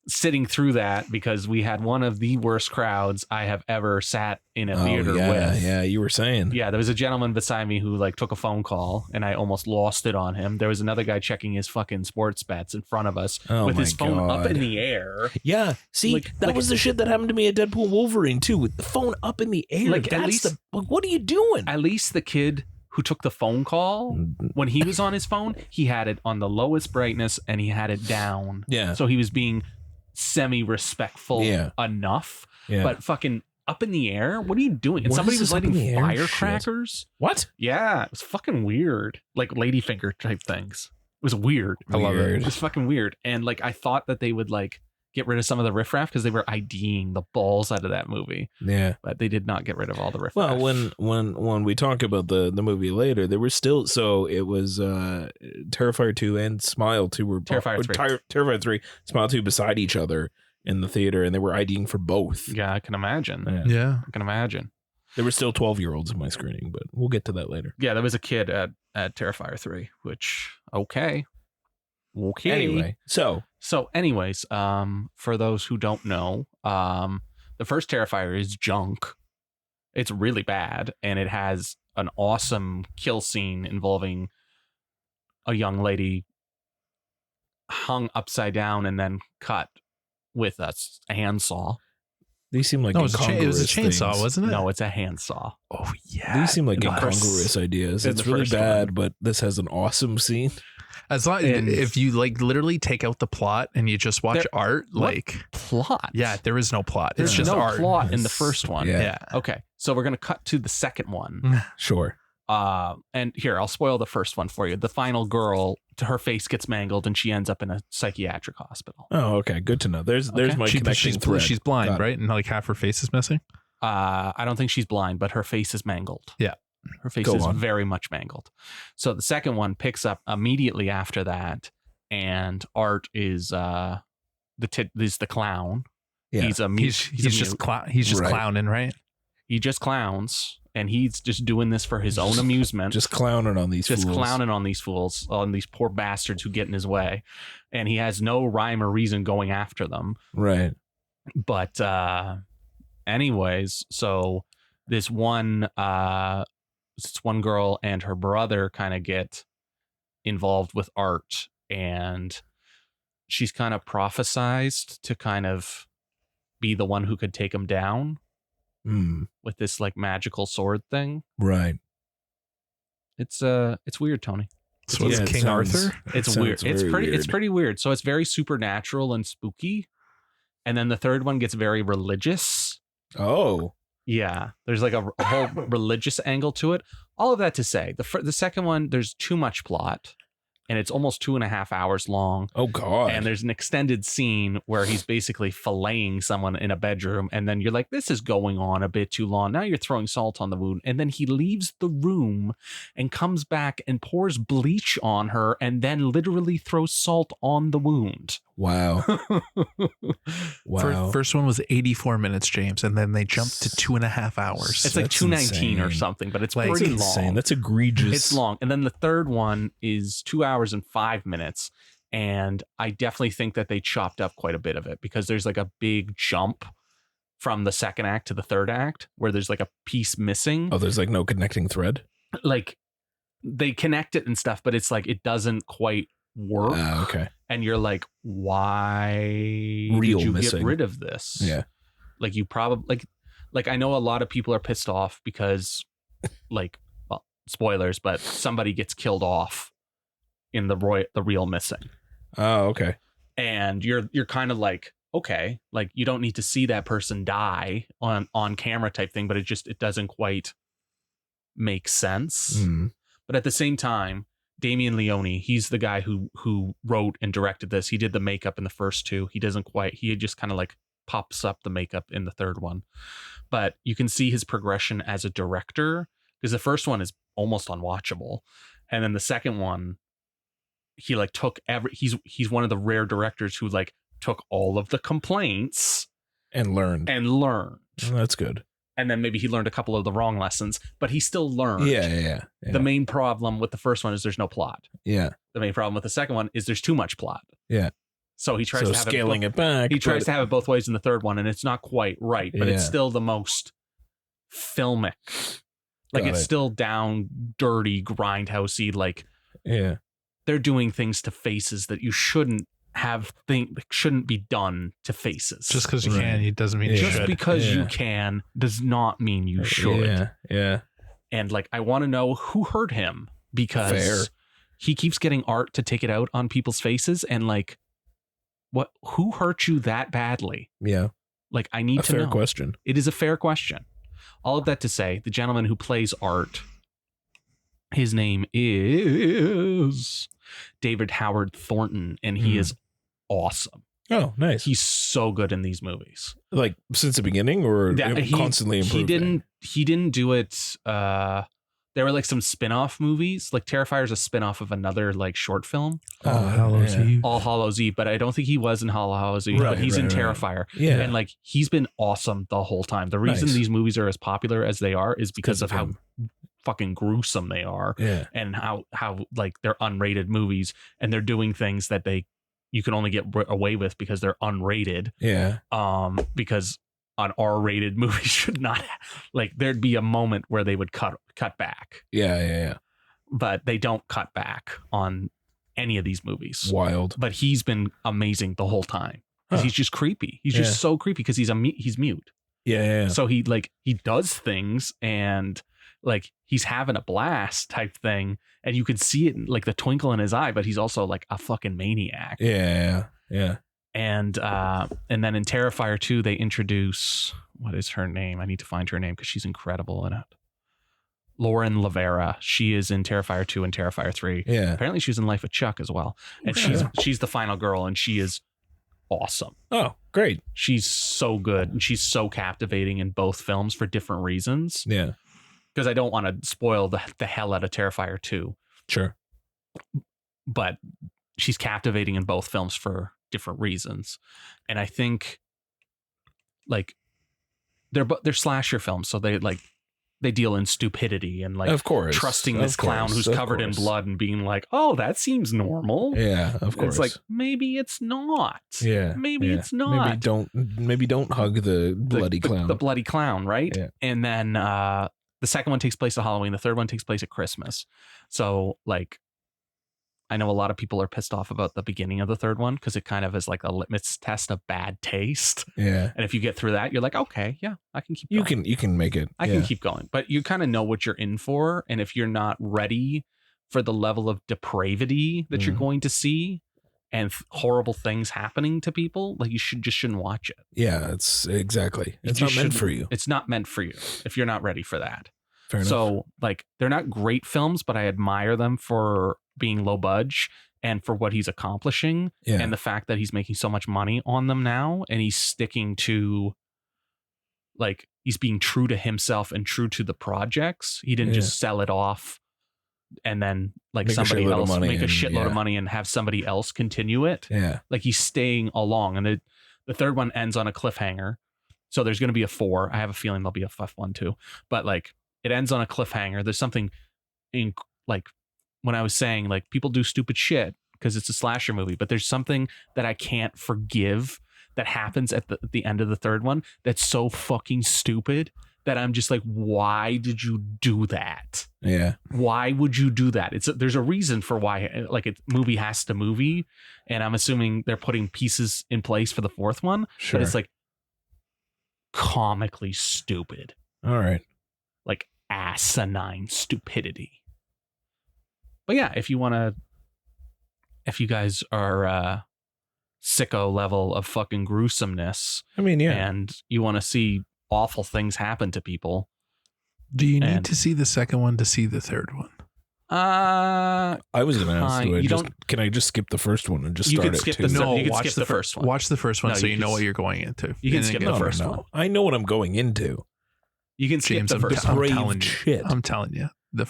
sitting through that, because we had one of the worst crowds I have ever sat in a theater with. Yeah, you were saying. Yeah, there was a gentleman beside me who like took a phone call and I almost lost it on him. There was another guy checking his fucking sports bets in front of us Oh with my his phone up God. in the air. Yeah, see, that was the shit that happened to me at Deadpool Wolverine too, with the phone up in the air. Like, at least- what are you doing? At least the kid who took the phone call, when he was on his phone, he had it on the lowest brightness and he had it down. Yeah. So he was being semi-respectful enough. Yeah. But fucking up in the air? What are you doing? And What somebody is was this up in lighting the air firecrackers. What? Yeah, it was fucking weird. Like ladyfinger type things. It was weird. I love it. It was fucking weird. And like I thought that they would like get rid of some of the riffraff because they were IDing the balls out of that movie. Yeah. But they did not get rid of all the riffraff. Well, when we talk about the movie later, there were still, so it was Terrifier 2 and Smile 2 were Terrifier 3. Terrifier 3, Smile 2 beside each other in the theater, and they were IDing for both. Yeah, I can imagine. Yeah. I can imagine. There were still 12-year-olds in my screening, but we'll get to that later. Yeah, there was a kid at Terrifier 3, which okay. Anyway, so anyways, for those who don't know, the first Terrifier is junk. It's really bad, and it has an awesome kill scene involving a young lady hung upside down and then cut with a handsaw. these seem like No, it was a chainsaw, things. wasn't it? No, it's a handsaw. Oh yeah. These seem like In the incongruous ideas. in It's the really first bad, one. but this has an awesome scene. As long And- if you like literally take out the plot and you just watch There- art, what like Plot. yeah, there is no plot. There's It's just no art. plot in the first one. Yeah. Yeah. Okay, so we're gonna cut to the second one. Sure. And here, I'll spoil the first one for you. The final girl, her face gets mangled and she ends up in a psychiatric hospital. Oh, okay. Good to know. There's Okay. my connecting thread. She's blind, Got it. right? And like half her face is missing. I don't think she's blind, but her face is mangled. Yeah. Her face Go is on. very much mangled. So the second one picks up immediately after that, and Art is the clown. Yeah. He's a mute. He's just Right. clowning, right? He just clowns, and he's just doing this for his own amusement. Just clowning on these Just fools. clowning on these fools, on these poor bastards who get in his way, and he has no rhyme or reason going after them. Right. But anyways, so this one it's one girl and her brother kind of get involved with art, and she's kind of prophesized to kind of be the one who could take him down with this like magical sword thing. Right. It's weird, Tony. So it's King Arthur. It's weird. It's pretty weird. So it's very supernatural and spooky. And then the third one gets very religious. Oh. Yeah. There's like a whole religious angle to it. All of that to say, the second one, there's too much plot. And it's almost 2.5 hours long. Oh, God. And there's an extended scene where he's basically filleting someone in a bedroom. And then you're like, this is going on a bit too long. Now you're throwing salt on the wound. And then he leaves the room and comes back and pours bleach on her and then literally throws salt on the wound. Wow. Wow. First one was 84 minutes, James, and then they jumped to 2.5 hours. It's like 219 or something, but it's pretty long. That's egregious. It's long. And then the third one is 2 hours and 5 minutes. And I definitely think that they chopped up quite a bit of it because there's like a big jump from the second act to the third act where there's like a piece missing. Oh, there's like no connecting thread? Like they connect it and stuff, but it's like it doesn't quite work. Okay. And you're like, why Real did you missing. get rid of this? Yeah. Like you probably like I know a lot of people are pissed off because like, well, spoilers, but somebody gets killed off in the real missing. Oh, okay. And you're kind of like, okay, like you don't need to see that person die on camera type thing, but it doesn't quite make sense. But at the same time, Damien Leone, he's the guy who wrote and directed this. He did the makeup in the first two. He just kind of like pops up the makeup in the third one. But you can see his progression as a director because the first one is almost unwatchable. And then the second one, he like took he's one of the rare directors who like took all of the complaints and learned. Oh, that's good. And then maybe he learned a couple of the wrong lessons, but he still learned. Yeah. The main problem with the first one is there's no plot. Yeah. The main problem with the second one is there's too much plot. Yeah. So he tries to have scaling it back. He tries to have it both ways in the third one, and it's not quite right, but it's still the most filmic. Like it's still down, dirty, grindhousey. Like they're doing things to faces that you shouldn't be done to faces. Just because you can, it doesn't mean you should. Just because you can does not mean you should. Yeah. And like, I want to know who hurt him because he keeps getting art to take it out on people's faces. And like, who hurt you that badly? Yeah. Like, I need to know. Fair question. It is a fair question. All of that to say, the gentleman who plays Art, his name is David Howard Thornton, and he is awesome. Oh, nice. He's so good in these movies. Like since the beginning, or constantly improving? He didn't do it. There were like some spin-off movies. Like Terrifier is a spin-off of another like short film. All Hallows Eve. All Hallows Eve, but I don't think he was in All Hallows Eve, but he's in Terrifier. Yeah. And like he's been awesome the whole time. The reason these movies are as popular as they are is because of how fucking gruesome they are. Yeah. And how like they're unrated movies and they're doing things that you can only get away with because they're unrated. Yeah. Because an R-rated movie should not like there'd be a moment where they would cut back. Yeah. But they don't cut back on any of these movies. Wild. But he's been amazing the whole time because he's just creepy. He's just so creepy because he's mute. Yeah. So he does things and like he's having a blast type thing, and you can see it like the twinkle in his eye, but he's also like a fucking maniac. Yeah. And then in Terrifier 2, they introduce, what is her name? I need to find her name because she's incredible in it. Lauren Lavera. She is in Terrifier 2 and Terrifier 3. Yeah. Apparently she's in Life of Chuck as well. And she's the final girl, and she is awesome. Oh, great. She's so good, and she's so captivating in both films for different reasons. Yeah. Because I don't want to spoil the hell out of Terrifier 2. Sure. But she's captivating in both films for different reasons. And I think like they're slasher films, so they deal in stupidity and like, of course, trusting this clown who's covered in blood and being like, oh, that seems normal. Yeah, of course. It's like, maybe it's not. Yeah. Maybe it's not. Maybe don't hug the bloody clown. The bloody clown, right? Yeah. And then the the second one takes place at Halloween. The third one takes place at Christmas. So like, I know a lot of people are pissed off about the beginning of the third one because it kind of is like a litmus test of bad taste. Yeah. And if you get through that, you're like, okay, yeah, I can keep going. You can make it. I can keep going. But you kind of know what you're in for. And if you're not ready for the level of depravity that you're going to see and horrible things happening to people, like you shouldn't watch it. Yeah, it's exactly. It's not meant for you. It's not meant for you if you're not ready for that. Fair enough. So like, they're not great films, but I admire them for being low budge and for what he's accomplishing and the fact that he's making so much money on them now. And he's sticking to, like, he's being true to himself and true to the projects. He didn't just sell it off and then like make somebody else make a shitload of money and have somebody else continue it. Yeah. Like he's staying along. And the third one ends on a cliffhanger. So there's going to be a 4. I have a feeling there'll be a 5th one too. But like, it ends on a cliffhanger. There's something in like, when I was saying like people do stupid shit because it's a slasher movie, but there's something that I can't forgive that happens at the end of the third one that's so fucking stupid that I'm just like, why did you do that? Yeah. Why would you do that? There's a reason for why, like, a movie has to movie, and I'm assuming they're putting pieces in place for the 4th one. Sure. But it's like comically stupid. All right. Like asinine stupidity. But yeah, if you guys are sicko level of fucking gruesomeness, I mean, yeah. and you want to see awful things happen to people. Do you need to see the second one to see the third one? I was going to ask, can I just skip the first one and just start it too? You can skip the first one. Watch the first one so you know what you're going into. You can skip the first one. I know what I'm going into. You can skip the first one. Shit. I'm telling you. The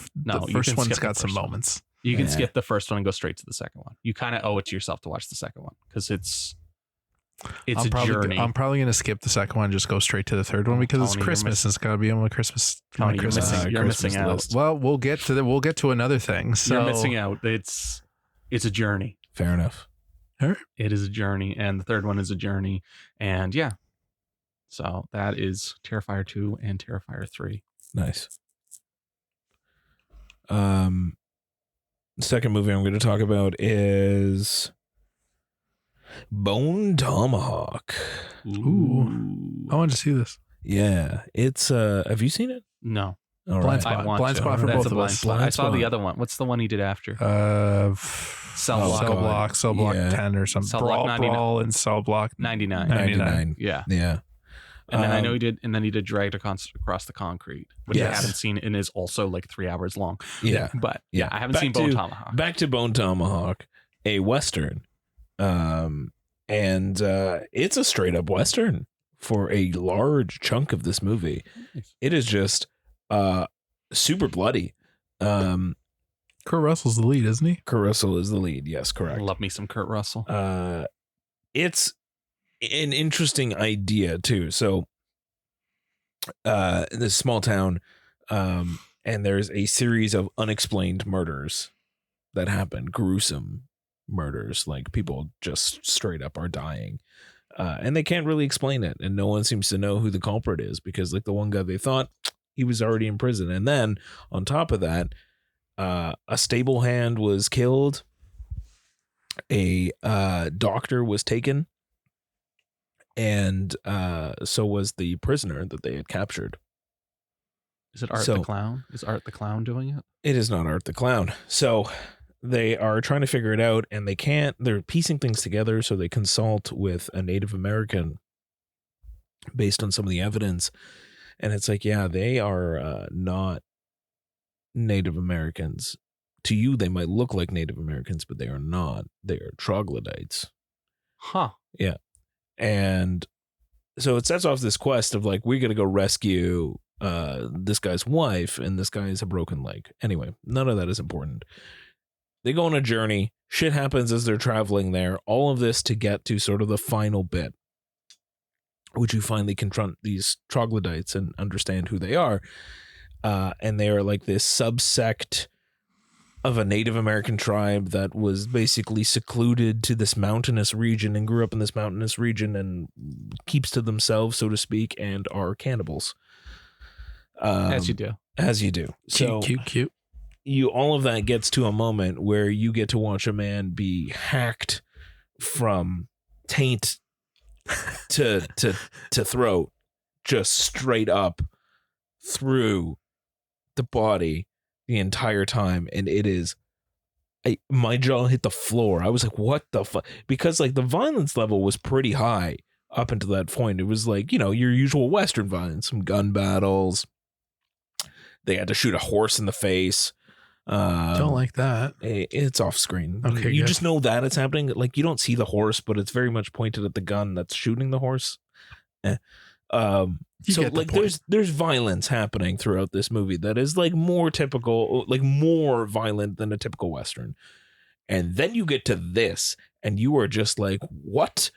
first one's got some moments. You can skip the first one and go straight to the second one. You kind of owe it to yourself to watch the second one because it's a journey. I'm probably going to skip the second one and just go straight to the third one because it's Christmas and it's got to be on my Christmas. You're missing out. Well, we'll get to another thing. So you're missing out. It's a journey. Fair enough. It is a journey, and the third one is a journey, and yeah. So that is Terrifier 2 and Terrifier 3. Nice. The second movie I'm going to talk about is Bone Tomahawk. Ooh. I want to see this. Yeah. It's have you seen it? No. All blind spot for both of us. I saw the other one. What's the one he did after? Cell Block 10 or something. Brawl and Cell Block 99. Yeah. Yeah. And then I know he did, and then he did Dragged Across the Concrete, which I haven't seen and is also like 3 hours long. Yeah. But yeah, I haven't seen Bone Tomahawk. Back to Bone Tomahawk, a Western. And it's a straight up Western for a large chunk of this movie. It is just super bloody. Kurt Russell's the lead, isn't he? Kurt Russell is the lead. Yes, correct. Love me some Kurt Russell. It's an interesting idea too. So in this small town, and there's a series of unexplained murders that happen, gruesome murders, like people just straight up are dying, and they can't really explain it, and no one seems to know who the culprit is, because like the one guy, they thought he was already in prison, and then on top of that, a stable hand was killed, a doctor was taken, and so was the prisoner that they had captured. Is it Art the Clown? Is Art the Clown doing it? It is not Art the Clown. So they are trying to figure it out, and they're piecing things together, so they consult with a Native American based on some of the evidence. And it's like, yeah, they are not Native Americans. To you, they might look like Native Americans, but they are not. They are troglodytes. Huh. Yeah. And so it sets off this quest of like, we got to go rescue this guy's wife, and this guy has a broken leg. Anyway, none of that is important. They go on a journey. Shit happens as they're traveling there. All of this to get to sort of the final bit, which you finally confront these troglodytes and understand who they are. And they are like this subsect of a Native American tribe that was basically secluded to this mountainous region and grew up in this mountainous region and keeps to themselves, so to speak, and are cannibals. As you do. As you do. So Cute. all of that gets to a moment where you get to watch a man be hacked from taint to throat, just straight up through the body the entire time, and it is my jaw hit the floor. I was like, what the fuck? Because like the violence level was pretty high up until that point. It was like, your usual Western violence, some gun battles. They had to shoot a horse in the face. Don't like that. It's off screen. Okay, you good. just know that it's happening. Like you don't see the horse, but it's very much pointed at the gun that's shooting the horse. So get the like point. there's violence happening throughout this movie that is like more typical, like more violent than a typical Western. And then you get to this and you are just like, what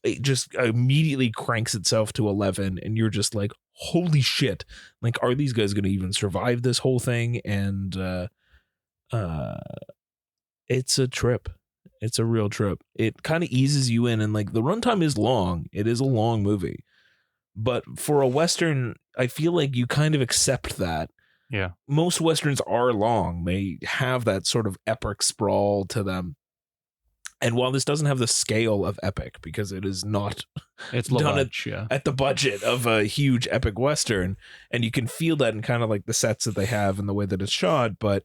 it just immediately cranks itself to 11 and you're just like, holy shit. Like, are these guys going to even survive this whole thing? And it's a trip. It's a real trip. It kind of eases you in, and like the runtime is long. It is a long movie. But for a Western, I feel like you kind of accept that. Yeah. Most Westerns are long. They have that sort of epic sprawl to them. And while this doesn't have the scale of epic, because it is not It's done at the budget of a huge epic Western, and you can feel that in kind of like the sets that they have and the way that it's shot, but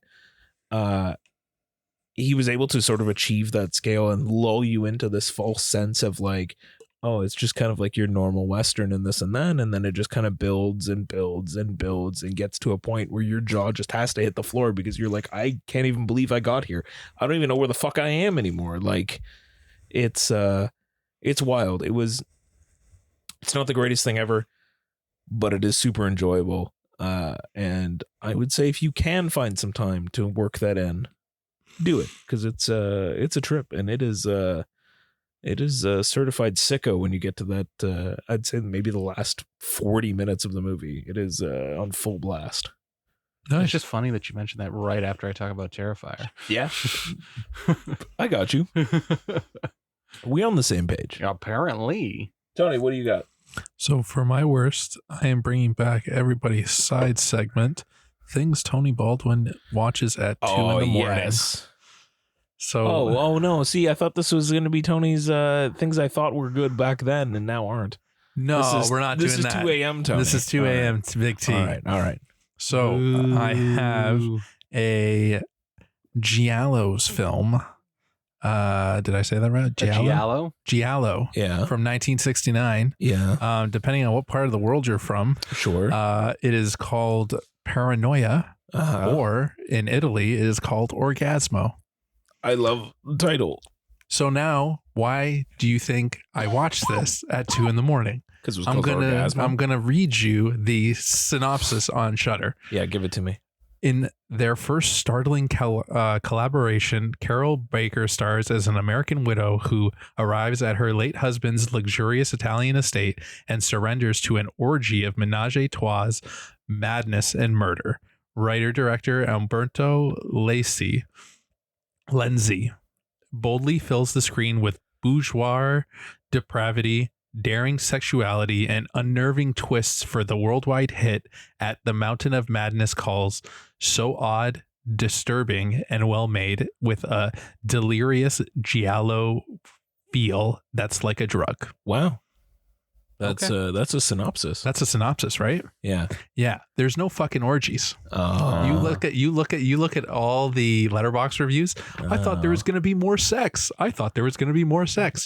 he was able to sort of achieve that scale and lull you into this false sense of like, oh, it's just kind of like your normal Western and this and that. And then it just kind of builds and builds and builds and gets to a point where your jaw just has to hit the floor because you're like, I can't even believe I got here. I don't even know where the fuck I am anymore. Like it's wild. It's not the greatest thing ever, but it is super enjoyable. And I would say if you can find some time to work that in, do it. Cause it's a trip, and it is certified sicko when you get to that. I'd say maybe the last 40 minutes of the movie. It is on full blast. Nice. It's just funny that you mentioned that right after I talk about Terrifier. Yeah. I got you. We on the same page. Apparently. Tony, what do you got? So for my worst, I am bringing back everybody's side segment, things Tony Baldwin watches at 2 in the morning. Yes. So Oh no! See, I thought this was going to be Tony's things I thought were good back then and now aren't. no, we're not doing that. This is 2 a.m. Tony. This is 2 a.m. to Big T. All right. So I have a Giallo's film. Did I say that right? Giallo? Giallo Yeah. from 1969. Yeah. Depending on what part of the world you're from, Sure. it is called Paranoia, or in Italy, it is called Orgasmo. I love the title So now, why do you think I watched this at 2 in the morning? because it was called Orgasmo. I'm gonna read you the synopsis on Shudder. Yeah, give it to me. In their first startling collaboration, Carol Baker stars as an American widow who arrives at her late husband's luxurious Italian estate and surrenders to an orgy of menage a trois, madness, and murder. Writer-director Umberto Lenzi boldly fills the screen with bourgeois depravity, daring sexuality, and unnerving twists for the worldwide hit at the Mountain of Madness calls so odd, disturbing, and well made, with a delirious giallo feel that's like a drug. Wow. That's a synopsis. That's a synopsis, right? Yeah. Yeah. There's no fucking orgies. You look at all the Letterboxd reviews. I thought there was going to be more sex.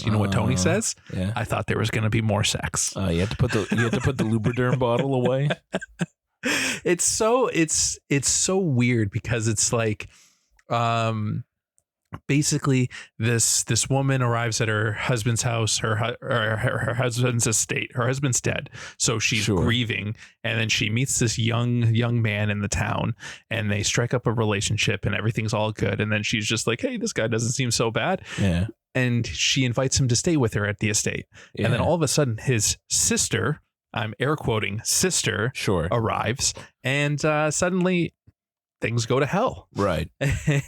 You know what Tony says? Yeah. I thought there was going to be more sex. You had to put the Lubriderm bottle away. It's so weird because it's like, basically this woman arrives at her husband's house, her husband's estate. Her husband's dead, so she's grieving, and then she meets this young man in the town, and they strike up a relationship, and everything's all good. And then she's just like, hey, this guy doesn't seem so bad. Yeah. And she invites him to stay with her at the estate. Yeah. And then all of a sudden his sister, I'm air quoting sister, arrives, and suddenly things go to hell. Right.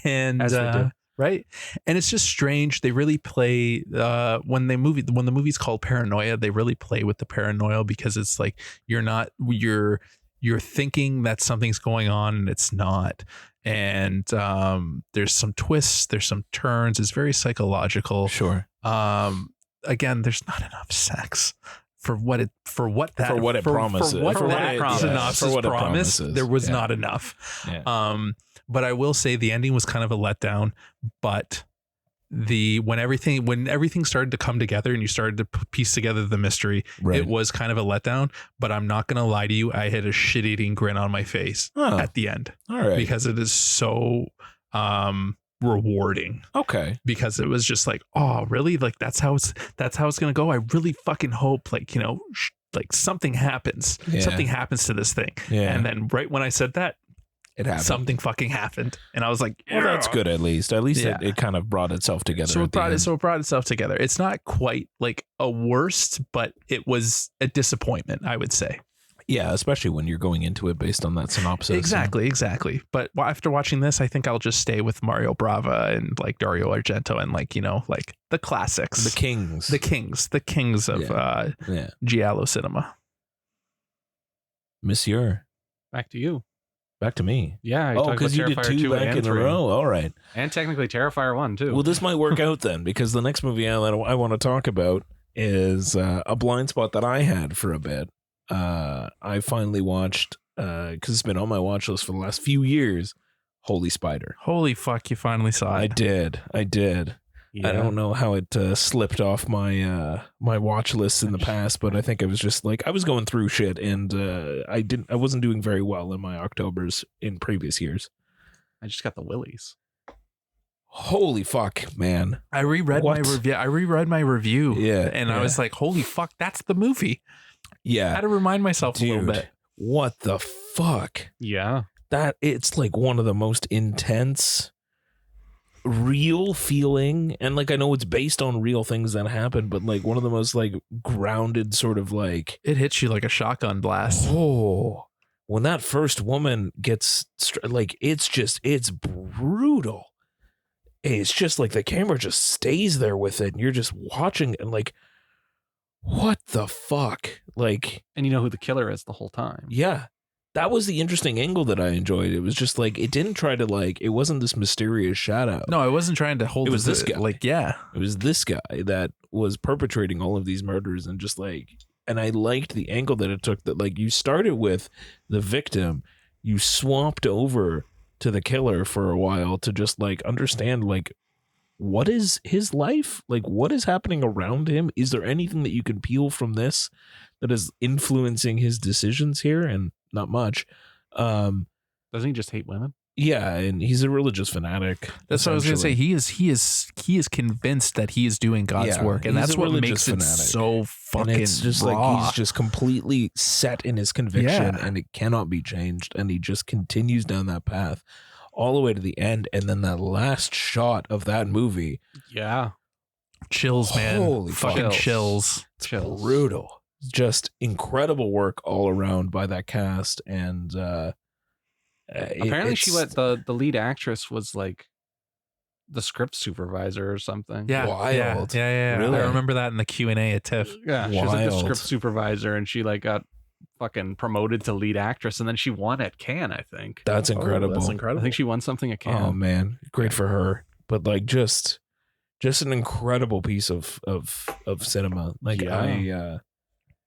And as they do. Right. And it's just strange. They really play when the movie's called Paranoia, they really play with the paranoia because it's like you're you're thinking that something's going on and it's not. And there's some twists, there's some turns. It's very psychological. Sure. Again, there's not enough sex for what it promises. There was not enough. Yeah. But I will say the ending was kind of a letdown. But when everything started to come together and you started to piece together the mystery, it was kind of a letdown. But I'm not gonna lie to you, I had a shit-eating grin on my face at the end. All right. Because it is so rewarding. Okay. Because it was just like, oh, really? Like that's how it's gonna go. I really fucking hope, like, you know, like something happens. Yeah. Something happens to this thing. Yeah. And then right when I said that, it happened. Something fucking happened. And I was like, well, that's good at least. At least Yeah. it kind of brought itself together. So it brought itself together. It's not quite like a worst, but it was a disappointment, I would say. Yeah, especially when you're going into it based on that synopsis. Exactly. But after watching this, I think I'll just stay with Mario Brava and like Dario Argento and like, you know, like the classics. The kings of Giallo cinema. Monsieur. Back to you. Back to me. Yeah. Because you did 2 back in a row. All right. And technically Terrifier 1 too. Well, this might work out then, because the next movie I want to talk about is a blind spot that I had for a bit. I finally watched, because it's been on my watch list for the last few years, Holy Spider. Holy fuck, you finally saw it. I did. Yeah. I don't know how it slipped off my my watch list in the past, but I think I was just like, I was going through shit, and I wasn't doing very well in my Octobers in previous years. I just got the willies. Holy fuck, man. I reread my review. Yeah. And I was like, holy fuck, that's the movie. Yeah. I had to remind myself a little bit. What the fuck? Yeah. That it's like one of the most intense, real feeling, and like I know it's based on real things that happened, but like one of the most like grounded sort of like, it hits you like a shotgun blast. Oh, when that first woman gets like, it's brutal. It's just like the camera just stays there with it, and you're just watching and like, what the fuck? Like, and you know who the killer is the whole time. Yeah. That was the interesting angle that I enjoyed. It was just like, it didn't try to like, it wasn't this mysterious shadow. No, I wasn't trying to hold it. Was this guy. Like, yeah. It was this guy that was perpetrating all of these murders, and just like, and I liked the angle that it took, that like you started with the victim, you swapped over to the killer for a while to just like understand like, what is his life? Like, what is happening around him? Is there anything that you can peel from this that is influencing his decisions here? And not much. Doesn't he just hate women? Yeah, and he's a religious fanatic. That's what I was gonna say. He is convinced that he is doing God's work, and that's what makes it so fucking and it's just raw. Like he's just completely set in his conviction, and it cannot be changed, and he just continues down that path all the way to the end. And then that last shot of that movie, chills, man. Holy fucking chills. Brutal. Just incredible work all around by that cast. And apparently the lead actress was like the script supervisor or something. Yeah. Wild. Yeah. Really? I remember that in the Q&A at TIFF. Yeah. She was like the script supervisor, and she like got fucking promoted to lead actress, and then she won at Cannes, I think. That's incredible. I think she won something at Cannes. Oh man, great for her. But like just an incredible piece of cinema. Like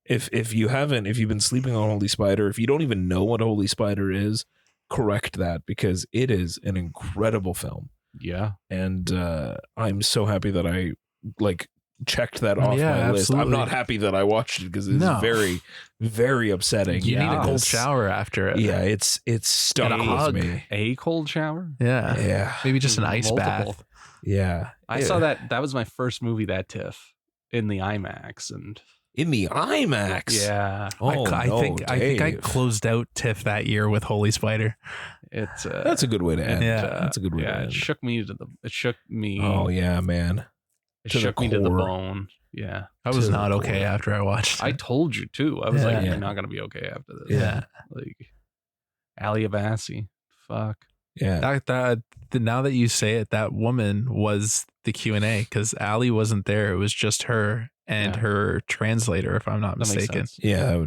if you've been sleeping on Holy Spider, if you don't even know what Holy Spider is, correct that, because it is an incredible film. Yeah. And I'm so happy that I like checked that off my list. I'm not happy that I watched it, because it's very, very upsetting. You need a cold shower after it. Yeah, it's stuck with me. A cold shower? Yeah. Maybe just an ice bath. Yeah. I saw that was my first movie, that TIFF, in the IMAX. And in the IMAX? Yeah. I think I closed out TIFF that year with Holy Spider. It's that's a good way to end. Yeah. That's a good way to end. It shook me. Oh yeah, man. It shook me to the bone. Yeah. I was not okay after I watched it. I told you too. I was like, you're not going to be okay after this. Yeah. Like, Ali Abassi. Fuck. Yeah. Now that you say it, that woman was the Q&A, because Ali wasn't there. It was just her and her translator, if I'm not mistaken. Yeah.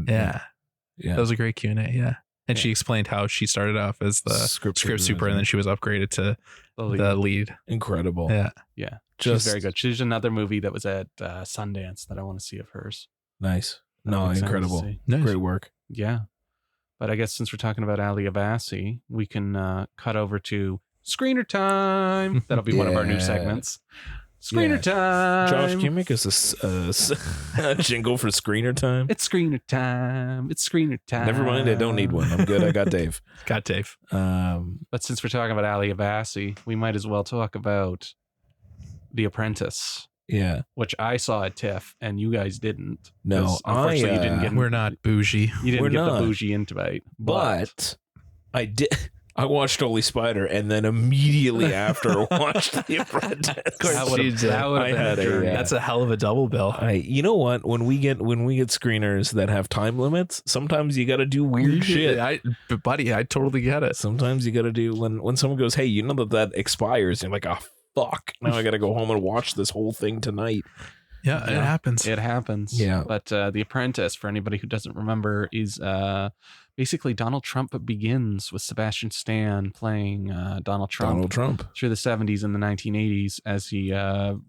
That was a great Q&A. Yeah. And she explained how she started off as the script super, and then she was upgraded to the lead. Incredible. Yeah. She's very good. She's another movie that was at Sundance that I want to see of hers. Nice. No, incredible. Nice. Great work. Yeah. But I guess since we're talking about Ali Abassi, we can cut over to Screener Time. That'll be one of our new segments. Screener Time. Josh, can you make us a jingle for Screener Time? It's Screener Time. It's Screener Time. Never mind. I don't need one. I'm good. I got Dave. But since we're talking about Ali Abassi, we might as well talk about The Apprentice. Yeah. Which I saw at TIFF and you guys didn't. No, unfortunately, you didn't get. We're not bougie. You didn't get the bougie invite. But I did. I watched Holy Spider and then immediately after watched The Apprentice. That would have been a journey. That's a hell of a double bill. You know what? When we get screeners that have time limits, sometimes you got to do weird shit. Buddy, I totally get it. Sometimes you got to do when someone goes, "Hey, you know that expires," and you're like, "Oh fuck! Now I got to go home and watch this whole thing tonight." Yeah, it happens. It happens. Yeah. But The Apprentice, for anybody who doesn't remember, is basically Donald Trump begins with Sebastian Stan playing Donald Trump through the 70s and the 1980s as he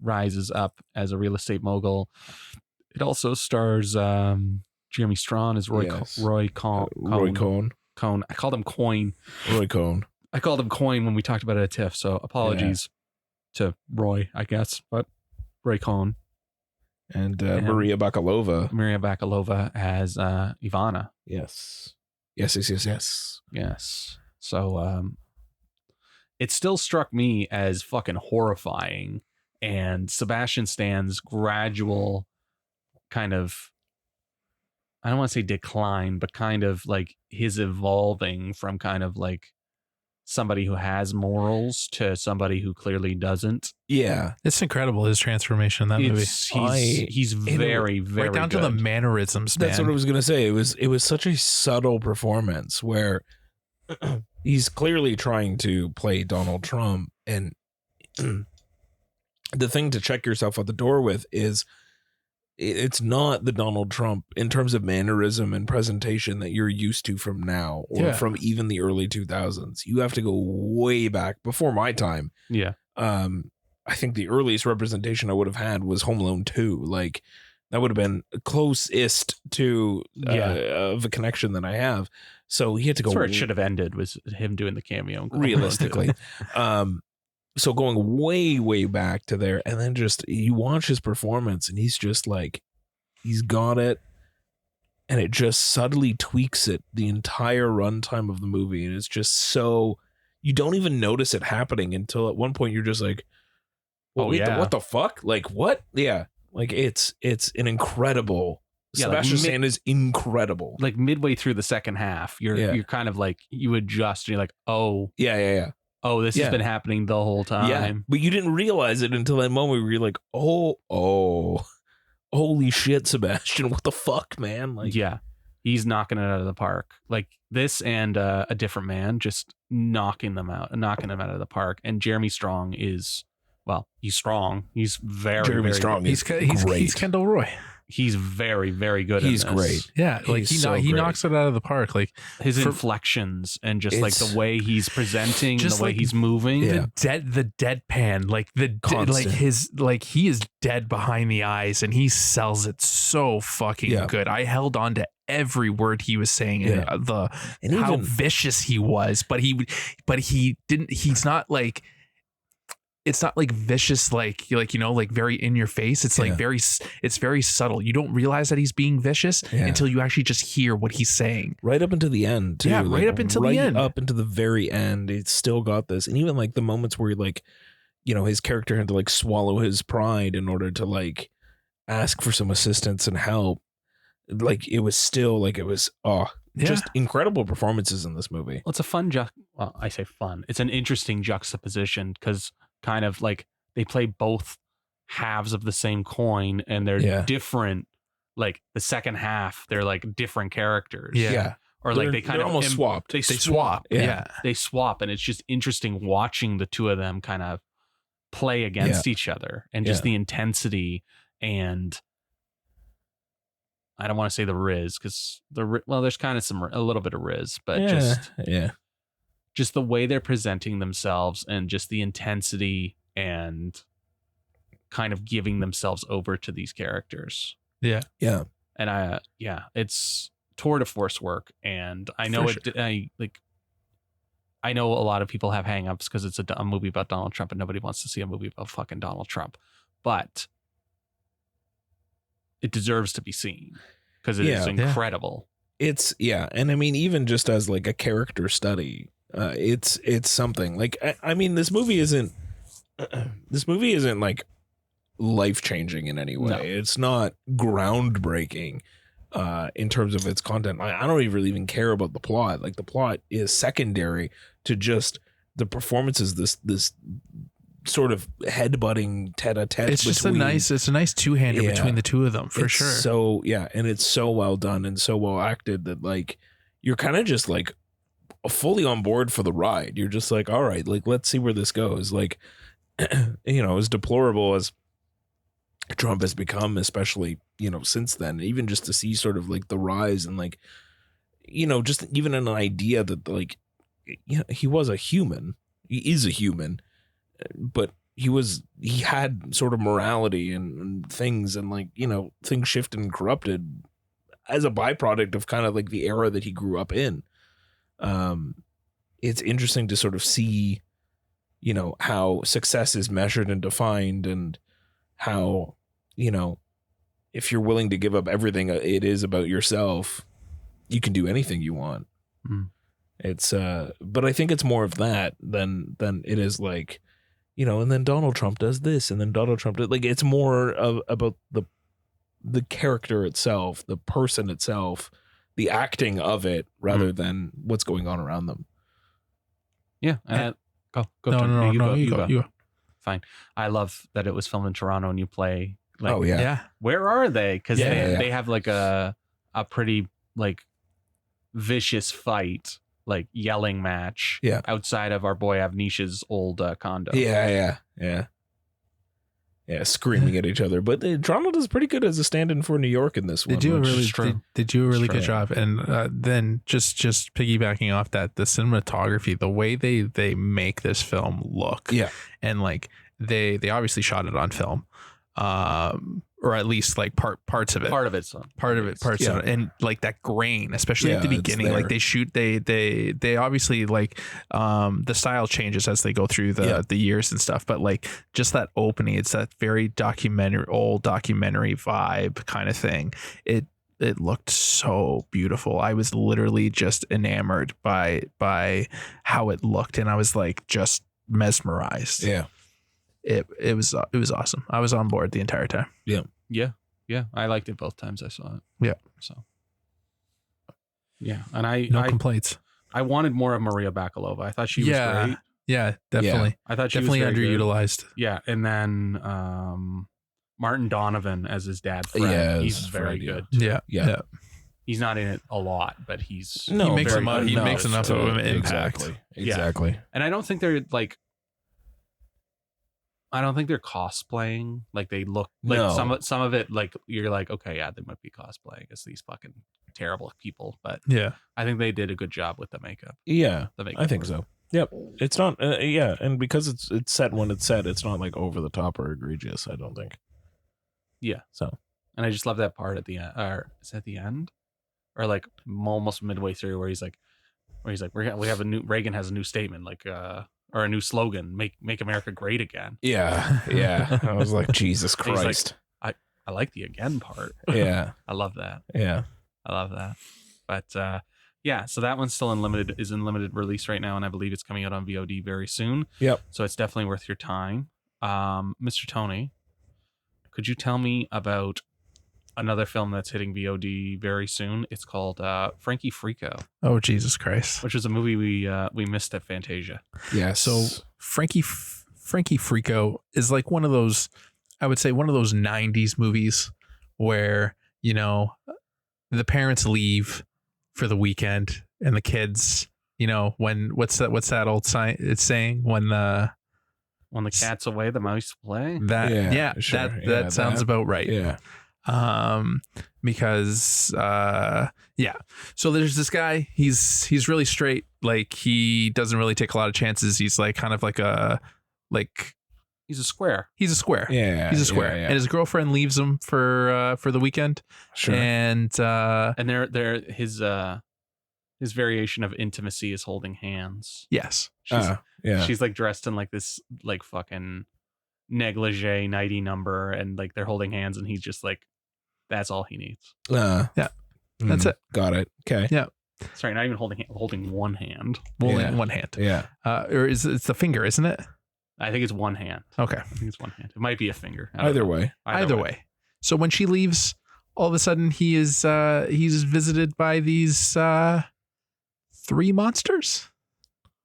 rises up as a real estate mogul. It also stars Jeremy Strong as Roy Cohn. I called him Coin. Roy Cohn. I called him Coin when we talked about it at TIFF, so apologies to Roy, I guess, but Roy Cohn. And Maria Bakalova. Maria Bakalova as Ivana. Yes. So it still struck me as fucking horrifying, and Sebastian Stan's gradual kind of, I don't want to say decline, but kind of like his evolving from kind of like somebody who has morals to somebody who clearly doesn't. Yeah. It's incredible, his transformation in that movie. He's very, very right down good. to the mannerisms, man. That's what I was going to say. It was such a subtle performance where he's clearly trying to play Donald Trump, and the thing to check yourself at the door with is it's not the Donald Trump in terms of mannerism and presentation that you're used to from now or from even the early 2000s. You have to go way back before my time. Yeah. I think the earliest representation I would have had was Home Alone 2. Like that would have been closest to of a connection that I have. So he had to go. That's where it should have ended, was him doing the cameo. Realistically. So going way, way back to there, and then just you watch his performance and he's just like, he's got it, and it just subtly tweaks it the entire runtime of the movie. And it's just so, you don't even notice it happening until at one point you're just like, well, what the fuck? Like what? Yeah. Like it's an incredible, Sebastian Stan is incredible. Like midway through the second half, you're kind of like, you adjust and you're like, oh. Yeah. Oh, this has been happening the whole time. Yeah, but you didn't realize it until that moment where you're like, oh, holy shit, Sebastian, what the fuck, man? Like, yeah, he's knocking it out of the park. Like this and A Different Man, just knocking them out of the park. And Jeremy Strong is, well, he's strong. He's very strong. He's great. He's Kendall Roy. He's very, very good. He's great. Yeah, like he knocks it out of the park. Like his inflections and just like the way he's presenting, the way he's moving, the deadpan, like he is dead behind the eyes, and he sells it so fucking good. I held on to every word he was saying, and how vicious he was, but he didn't. He's not like. It's not like vicious, like very in your face. It's like it's very subtle. You don't realize that he's being vicious until you actually just hear what he's saying. Right up into the end, too. Yeah, right up until the end. Up into the very end, it's still got this. And even like the moments where like, his character had to like swallow his pride in order to like ask for some assistance and help. Like it was still like just incredible performances in this movie. Well, it's a fun I say fun. It's an interesting juxtaposition because kind of like they play both halves of the same coin, and they're different. Like the second half, they're like different characters. Yeah. Or like they kind of almost swapped. They swap. Yeah. They swap. And it's just interesting watching the two of them kind of play against each other, and just the intensity and I don't want to say the Riz because there's kind of a little bit of Riz, but just the way they're presenting themselves and just the intensity and kind of giving themselves over to these characters. Yeah. And it's tour de force work. And I know I know a lot of people have hangups because it's a movie about Donald Trump and nobody wants to see a movie about fucking Donald Trump, but it deserves to be seen because it is incredible. It's and I mean, even just as like a character study, it's something. Like I mean, this movie isn't like life changing in any way. No. It's not groundbreaking in terms of its content. I don't really even care about the plot. Like the plot is secondary to just the performances. This sort of headbutting tete-a-tete. It's just a nice two-hander between the two of them for sure. So and it's so well done and so well acted that like you're kind of just like fully on board for the ride. You're just like, all right, like let's see where this goes. Like, as deplorable as Trump has become, especially since then, even just to see sort of like the rise and like just even an idea that like he was a human, he is a human, but he had sort of morality and things, and like things shifted and corrupted as a byproduct of kind of like the era that he grew up in. It's interesting to sort of see how success is measured and defined, and how if you're willing to give up everything it is about yourself, you can do anything you want. It's but I think it's more of that than it is like and then Donald Trump does this, and then Donald Trump like it's more about the character itself, the person itself, the acting of it, rather than what's going on around them. Go. No, you go. Fine. I love that it was filmed in Toronto and you play like, oh yeah. Where are they? Because they have like a pretty like vicious fight, like yelling match outside of our boy Avnish's old condo. Screaming at each other. But Toronto does pretty good as a stand-in for New York in this one. They do a really good job. And then just piggybacking off that, the cinematography, the way they make this film look, and like they obviously shot it on film, or at least like parts of it, and like that grain, especially at the beginning, like they obviously like the style changes as they go through the years and stuff, but like just that opening, it's that very old documentary vibe kind of thing. It looked so beautiful. I was literally just enamored by how it looked, and I was like just mesmerized. It was awesome. I was on board the entire time. Yeah. I liked it both times I saw it. Yeah. So and no complaints. I wanted more of Maria Bakalova. I thought she was great. Yeah, definitely. I thought she definitely was underutilized. Good. Yeah, and then Martin Donovan as his dad Fred. He's very good. Yeah. He's not in it a lot, but he makes enough of an impact. Exactly. Yeah. And I don't think they're cosplaying. Like they look like some of it, like you're like, okay, yeah, they might be cosplaying as these fucking terrible people, but I think they did a good job with the makeup. I think so. Yep. It's not and because it's set when it's set, it's not like over the top or egregious, I don't think. So, and I just love that part at the end, or is it at the end, or like almost midway through, where he's like Reagan has a new statement, like or a new slogan, make America great again. I was like, Jesus Christ. Like, I like the again part. I love that. I love that. But so that one's still is in limited release right now, and I believe it's coming out on VOD very soon. So it's definitely worth your time. Mr. Tony, could you tell me about another film that's hitting VOD very soon? It's called Frankie Freako. Oh, Jesus Christ. Which was a movie we missed at Fantasia. So Frankie Freako is like one of those 90s movies where, the parents leave for the weekend and the kids, when what's that old sign it's saying, when the cat's away, the mouse play. That sounds about right. Because so there's this guy, he's really straight, like he doesn't really take a lot of chances. He's like kind of like he's a square. He's a square. Yeah, He's a square. yeah. And his girlfriend leaves him for the weekend. Sure. And they're his variation of intimacy is holding hands. yes. She's like dressed in like this like fucking negligee nighty number, and like they're holding hands, and he's just like, that's all he needs. That's it. Got it. Okay. Yeah. Sorry, not even holding one hand. One hand. Yeah. Or it's the finger, isn't it? I think it's one hand. Okay. I think it's one hand. It might be a finger. I don't Either know. way. Either way. So when she leaves, all of a sudden he's visited by these 3 monsters.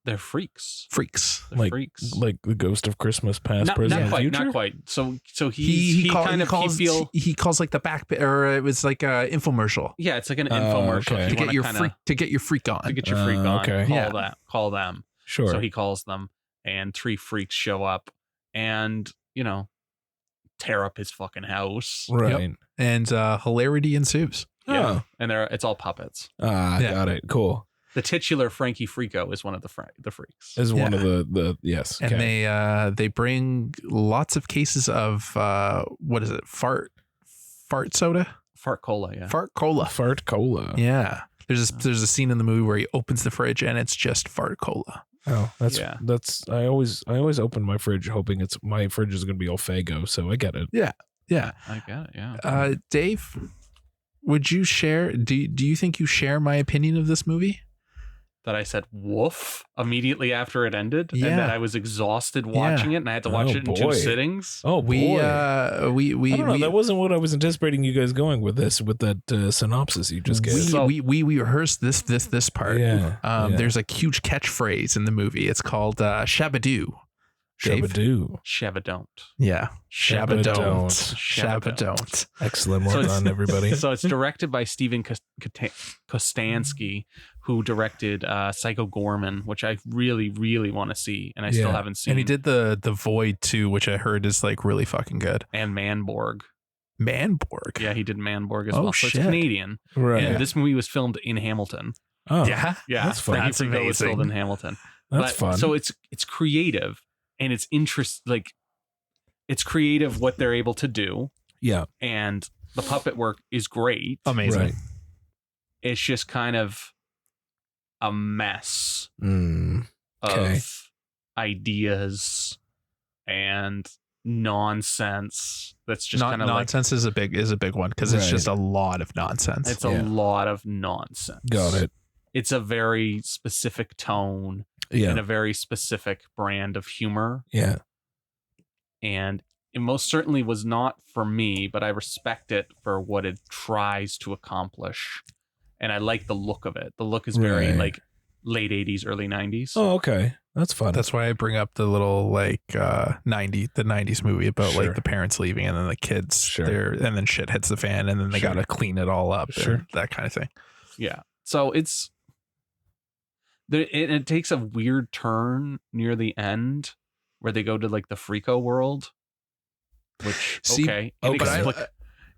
They're freaks. Freaks. Freaks. Like the ghost of Christmas past, Not present, quite. future. Not quite. So he calls like the back or it was like a infomercial yeah, it's like an infomercial. okay. If you to get wanna your kinda- freak on. to get your freak on. okay. Call them. Sure. So he calls them, and 3 freaks show up, and tear up his fucking house. right. And hilarity ensues. Yeah, and it's all puppets. Got it. Cool. The titular Frankie Freako is one of the freaks. Is one of the yes. And Okay. they bring lots of cases of what is it? Fart soda? Fart cola, yeah. Fart cola. Fart cola. Yeah. There's a scene in the movie where he opens the fridge and it's just fart cola. Oh, that's Yeah. I always open my fridge hoping my fridge is going to be all Faygo, so I get it. Yeah. I get it, yeah. Dave, would you share? Do you think you share my opinion of this movie? That I said woof immediately after it ended, Yeah. and that I was exhausted watching it, and I had to watch it in 2 boy. sittings. Oh boy. We I don't know. That wasn't what I was anticipating you guys going with that synopsis you just gave. we rehearsed this part. Yeah. There's a huge catchphrase in the movie. It's called Shabadoo. Dave? Shabadoo. Shabadont. Yeah. Shabadont. Shabadont. Excellent. Well done, everybody. So it's directed by Steven Kostansky, who directed Psycho Gorman, which I really, really want to see, and I still haven't seen. And he did the Void too, which I heard is like really fucking good. And Manborg. Manborg. Yeah, he did Manborg as Oh, well. So shit. it's Canadian. Right. And this movie was filmed in Hamilton. Oh, Yeah. Yeah, That's fun. Frankie That's Freako was filmed in amazing. Hamilton. that's fun. So it's creative, and it's it's creative what they're able to do, yeah. and the puppet work is great. Amazing. Right. It's just kind of a mess Okay. of ideas and nonsense. That's just kind of like nonsense is a big one because it's Right. just a lot of nonsense. it's a lot of nonsense. Got it. It's a very specific tone and Yeah. a very specific brand of humor. Yeah. And it most certainly was not for me, but I respect it for what it tries to accomplish. And I like the look of it. The look is very Right. like late 80s, early 90s. Oh, okay. That's fun. That's why I bring up the little like the 90s movie about Sure. like the parents leaving and then the kids Sure. there and then shit hits the fan and then they Sure. got to clean it all up. Sure. And that kind of thing. Yeah. So it takes a weird turn near the end where they go to like the Freako world, which See, okay, okay.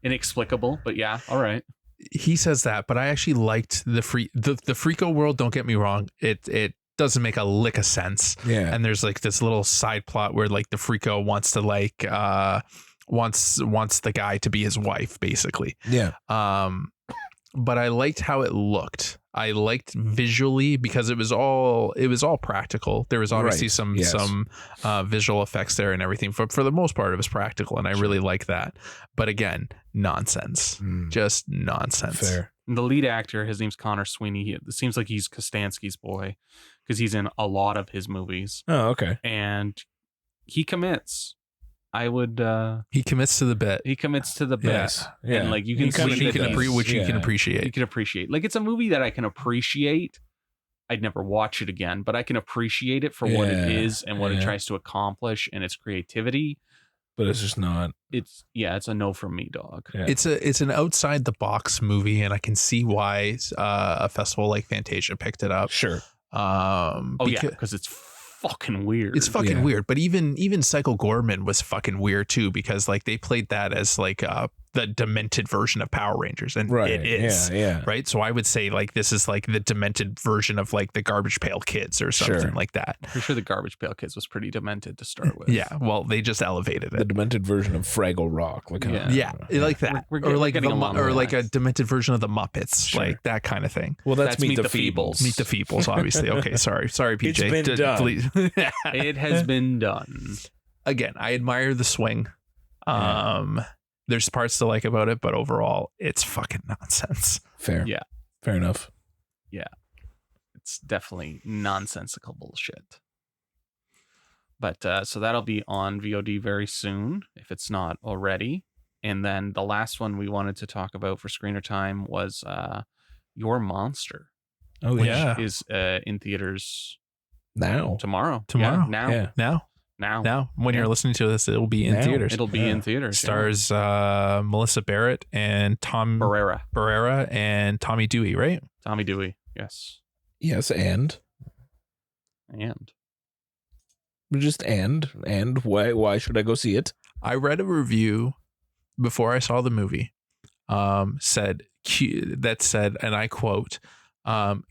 inexplicable, but yeah, all right. He says that, but I actually liked the Freako world. Don't get me wrong. It doesn't make a lick of sense. yeah. And there's like this little side plot where like the Freako wants to like wants the guy to be his wife basically. Yeah. But I liked how it looked. I liked visually because it was all practical. There was obviously Right. some visual effects there and everything. For the most part, it was practical, and I really like that. But again, nonsense, just nonsense. Fair. And the lead actor, his name's Connor Sweeney. It seems like he's Kostansky's boy because he's in a lot of his movies, Oh, okay. and he commits. I would. He commits to the bit. He commits to the bit. Yes. Yeah. And like you can He kinda see that does. he's- Which you can Yeah. you appreciate. can appreciate. Like it's a movie that I can appreciate. I'd never watch it again, but I can appreciate it for what it Yeah, is and what it yeah. tries to accomplish and its creativity. But it's just not. It's a no from me, dog. Yeah. It's an outside the box movie, and I can see why a festival like Fantasia picked it up. Sure. Because it's fucking weird. It's fucking Yeah. weird, but even Psycho Gorman was fucking weird too because like they played that as like the demented version of Power Rangers, and Right. it is. Yeah. Right. So I would say like this is like the demented version of like the Garbage Pail Kids or something Sure. like that. I'm pretty sure the Garbage Pail Kids was pretty demented to start with. Yeah. Well, they just elevated The it. demented version of Fraggle Rock. Like Yeah. Like that. We're or like getting along or the like a lines. demented version of the Muppets, Sure. like that kind of thing. Well, that's Meet the Feebles. Feebles. Meet the Feebles, obviously. Okay, sorry, PJ. It's been done. Please. It has been done. Again, I admire the swing. Yeah. There's parts to like about it, but overall, it's fucking nonsense. Fair. Yeah. Fair enough. It's definitely nonsensical bullshit. But so that'll be on VOD very soon, if it's not already. And then the last one we wanted to talk about for screener time was Your Monster, Oh, which yeah. is in theaters Now. tomorrow. Tomorrow. Yeah, Yeah. Now, when Yeah. you're listening to this, it'll be in Now. theaters. It'll be in theaters. Stars Melissa Barrett and Tom Barrera and Tommy Dewey, right? Tommy Dewey. Yes. Yes, and just and why should I go see it? I read a review before I saw the movie. Said, and I quote,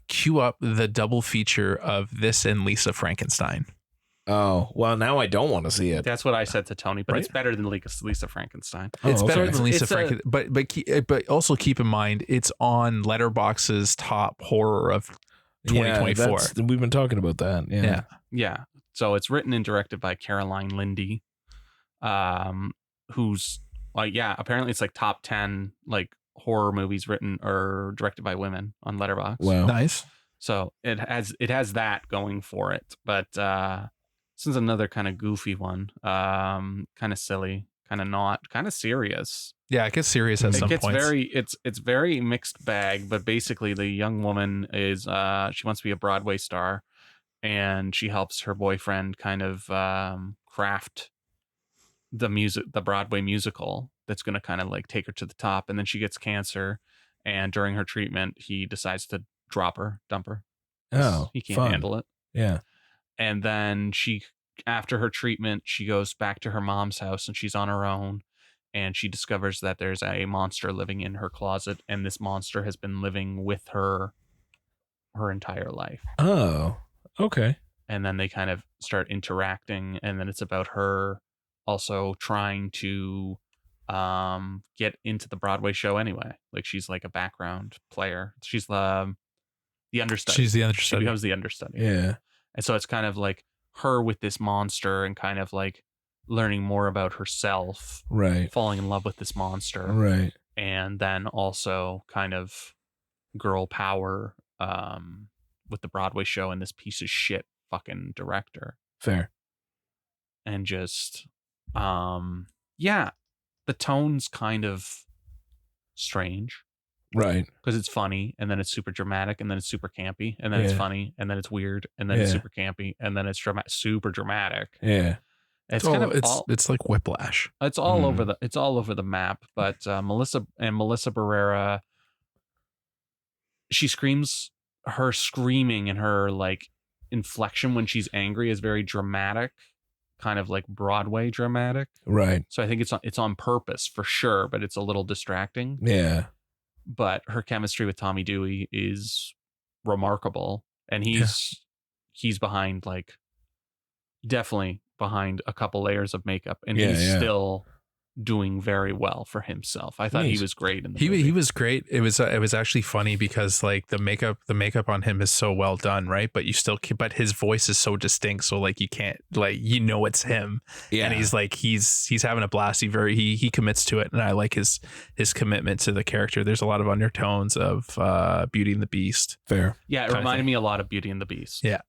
"Cue up the double feature of this and Lisa Frankenstein." Oh, well, now I don't want to see it. That's what I said to Tony, but Right. it's better than Lisa Frankenstein. It's Oh, better okay. than Lisa It's a- Frankenstein, but also keep in mind it's on Letterboxd's top horror of 2024. We've been talking about that. Yeah. Yeah. Yeah. So it's written and directed by Caroline Lindy, who's apparently it's like top 10 like horror movies written or directed by women on Letterboxd. Wow. Nice. So it has that going for it, but this is another kind of goofy one, kind of silly, kind of not, kind of serious. Yeah, it gets serious at It some gets points. it's very mixed bag, but basically the young woman is she wants to be a Broadway star, and she helps her boyfriend kind of craft the Broadway musical that's going to kind of like take her to the top. And then she gets cancer, and during her treatment he decides to dump her. Oh, He can't fun. handle it. Yeah. And then after her treatment, she goes back to her mom's house and she's on her own, and she discovers that there's a monster living in her closet, and this monster has been living with her entire life. Oh, okay. And then they kind of start interacting, and then it's about her also trying to get into the Broadway show anyway. Like she's like a background player. She's the understudy. She's the She understudy. becomes the understudy. Yeah. And so it's kind of like her with this monster and kind of like learning more about herself, Right. falling in love with this monster, Right. and then also kind of girl power with the Broadway show and this piece of shit fucking director. Fair. And just the tone's kind of strange Right. because it's funny, and then it's super dramatic, and then it's super campy, and then it's Yeah. funny, and then it's weird, and then it's Yeah. super campy, and then it's super dramatic. Yeah. It's kind of it's like Whiplash. it's all Mm. over the map. But Melissa Barrera, she screams. Her screaming and her like inflection when she's angry is very dramatic, kind of like Broadway dramatic. Right. So I think it's on purpose for sure, but it's a little distracting. Yeah. But her chemistry with Tommy Dewey is remarkable, and he's behind like definitely behind a couple layers of makeup, and Yeah, he's yeah. still doing very well for himself. I thought he Nice. was great in the movie. He was great. It was actually funny because like the makeup on him is so well done, right? But but his voice is so distinct, so like you can't like it's him. Yeah. And he's like he's having a blast. He commits to it, and I like his commitment to the character. There's a lot of undertones of Beauty and the Beast. Fair. Yeah, it kind of reminded thing. me a lot of Beauty and the Beast. Yeah.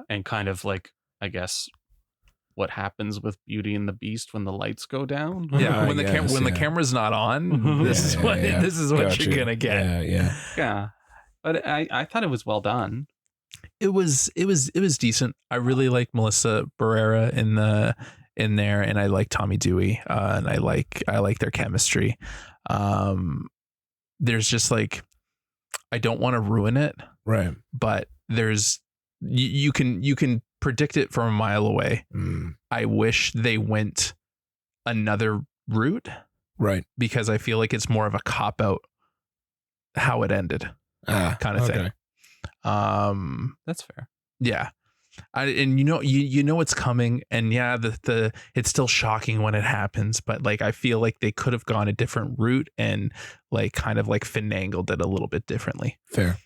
And kind of like, I guess, what happens with Beauty and the Beast when the lights go down. Yeah, I when the guess, the yeah. camera's not on, this Yeah, yeah. this is what Gotcha. you're gonna get. Yeah. Yeah. Yeah. But I thought it was well done. It was decent. I really like Melissa Barrera in there, and I like Tommy Dewey, and I like their chemistry. There's just like, I don't want to ruin it, Right. but there's you can predict it from a mile away. Mm. I wish they went another route Right. because I feel like it's more of a cop out how it ended kind of thing. That's fair. Yeah. And you know it's coming, and yeah, the it's still shocking when it happens, but like I feel like they could have gone a different route and like kind of like finangled it a little bit differently. Fair.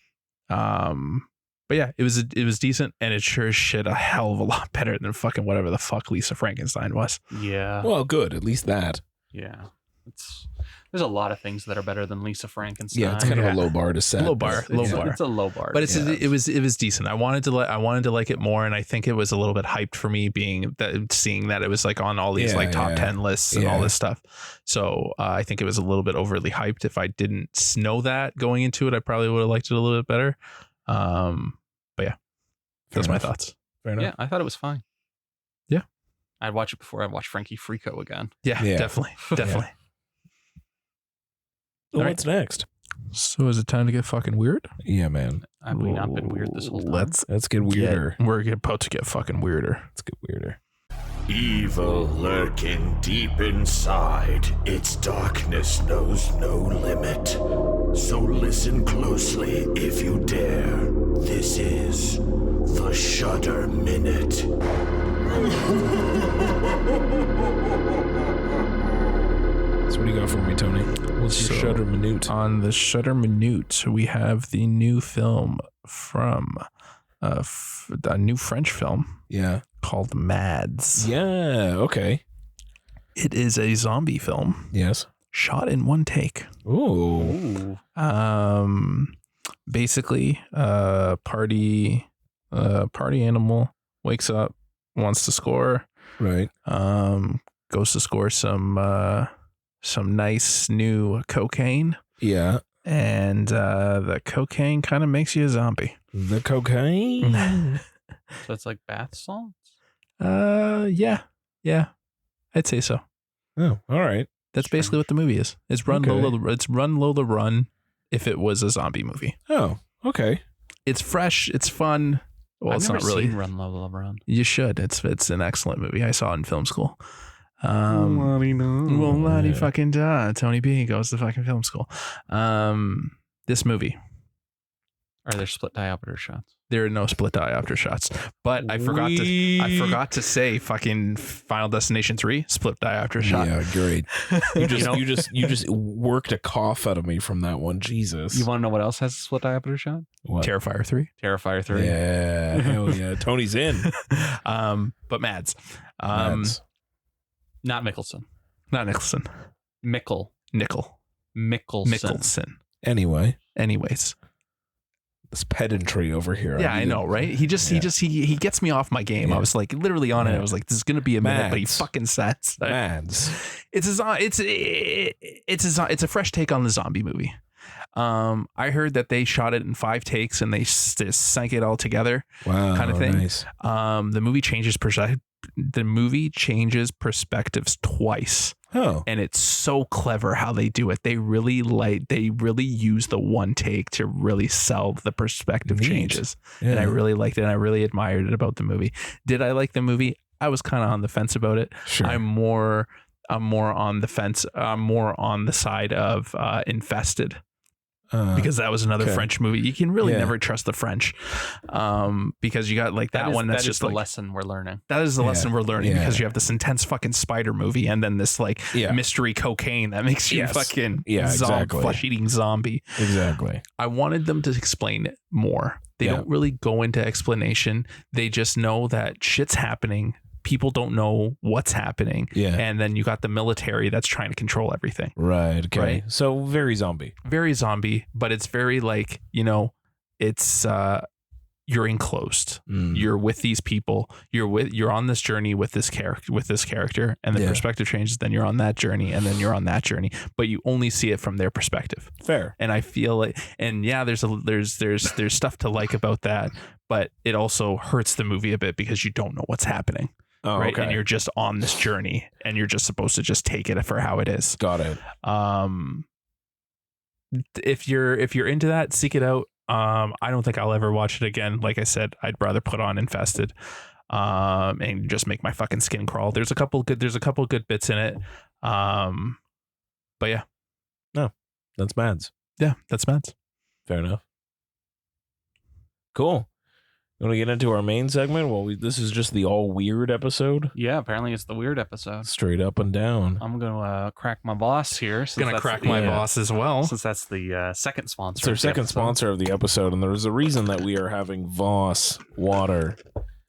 But yeah, it was decent, and it sure as shit a hell of a lot better than fucking whatever the fuck Lisa Frankenstein was. Yeah. Well, good. At least that. Yeah. There's a lot of things that are better than Lisa Frankenstein. Yeah, it's kind of a low bar to set. Low bar. It's a low bar. But it was decent. I wanted to like it more, and I think it was a little bit hyped for me seeing that it was like on all these top 10 lists and all this stuff. So I think it was a little bit overly hyped. If I didn't know that going into it, I probably would have liked it a little bit better. But yeah, that's my thoughts. Fair enough. Yeah, I thought it was fine. Yeah, I'd watch it before I'd watch Frankie Freako again. Yeah. Definitely. So what's next? So is it time to get fucking weird? Yeah, man. Have we not been weird this whole time? Let's get weirder. We're about to get fucking weirder. Let's get weirder. Evil lurking deep inside, its darkness knows no limit. So listen closely if you dare. This is the Shudder Minute. So what do you got for me, Tony? What's your Shudder Minute? On the Shudder Minute, we have the new film from a new French film. Yeah. Called Mads. Yeah. Okay. It is a zombie film. Yes. Shot in one take. Ooh. Basically, party animal wakes up, wants to score. Right. Goes to score some nice new cocaine. Yeah. And the cocaine kind of makes you a zombie. The cocaine. So it's like bath salts? Yeah. I'd say so. Oh, all right. That's basically what the movie is. It's Run Lola Run if it was a zombie movie. Oh, okay. It's fresh, it's fun. Well, I've it's never not really. seen Run Lola Run. You should. It's an excellent movie. I saw it in film school. Well, Fucking da. Tony B goes to fucking film school. This movie. Are there split diopter shots? There are no split diopter shots, but I forgot to say fucking Final Destination 3 split diopter shot. Yeah, great. You just worked a cough out of me from that one. Jesus. You want to know what else has a split diopter shot? What? Terrifier 3. Terrifier 3. Yeah, hell yeah. Tony's in. But Mads. Mads. Not Mickelson. Not Nicholson. Mickelson. Mickelson. Anyways. This pedantry over here. Yeah, I know, right? He gets me off my game. Yeah. I was like literally on it. I was like, this is gonna be a minute, but he fucking says Mads. it's a fresh take on the zombie movie. I heard that they shot it in 5 takes and they sank it all together. Wow, kind of thing. Nice. The movie changes perspectives twice. Oh, and it's so clever how they do it. They really use the one take to really sell the perspective changes. Yeah. And I really liked it, and I really admired it about the movie. Did I like the movie? I was kind of on the fence about it. Sure. I'm more on the fence. I'm more on the side of Infested. Because that was another French movie. You can really never trust the French, because you got like that one. That's just the like, lesson we're learning. That is the lesson we're learning, because you have this intense fucking spider movie and then this like mystery cocaine that makes you fucking flesh-eating zombie. Exactly. I wanted them to explain it more. They don't really go into explanation. They just know that shit's happening. People don't know what's happening. Yeah. And then you got the military that's trying to control everything. Right. Okay. Right? So very zombie, but it's very like, it's, you're enclosed. You're with these people. You're on this journey with this character, and the perspective changes. Then you're on that journey, and then you're on that journey, but you only see it from their perspective. Fair. And I feel like, and yeah, there's stuff to like about that, but it also hurts the movie a bit because you don't know what's happening. Oh, right. Okay. And you're just on this journey, and you're just supposed to just take it for how it is. Got it. If you're into that, seek it out. I don't think I'll ever watch it again. Like I said, I'd rather put on Infested, and just make my fucking skin crawl. There's a couple good bits in it. But yeah. That's Mads. Yeah, that's Mads. Fair enough. Cool. You want to get into our main segment? Well, this is just the all weird episode. Yeah, apparently it's the weird episode. Straight up and down. I'm gonna crack my boss here. Gonna crack my boss as well. Since that's the second sponsor. It's our second sponsor of the episode, and there's a reason that we are having Voss water.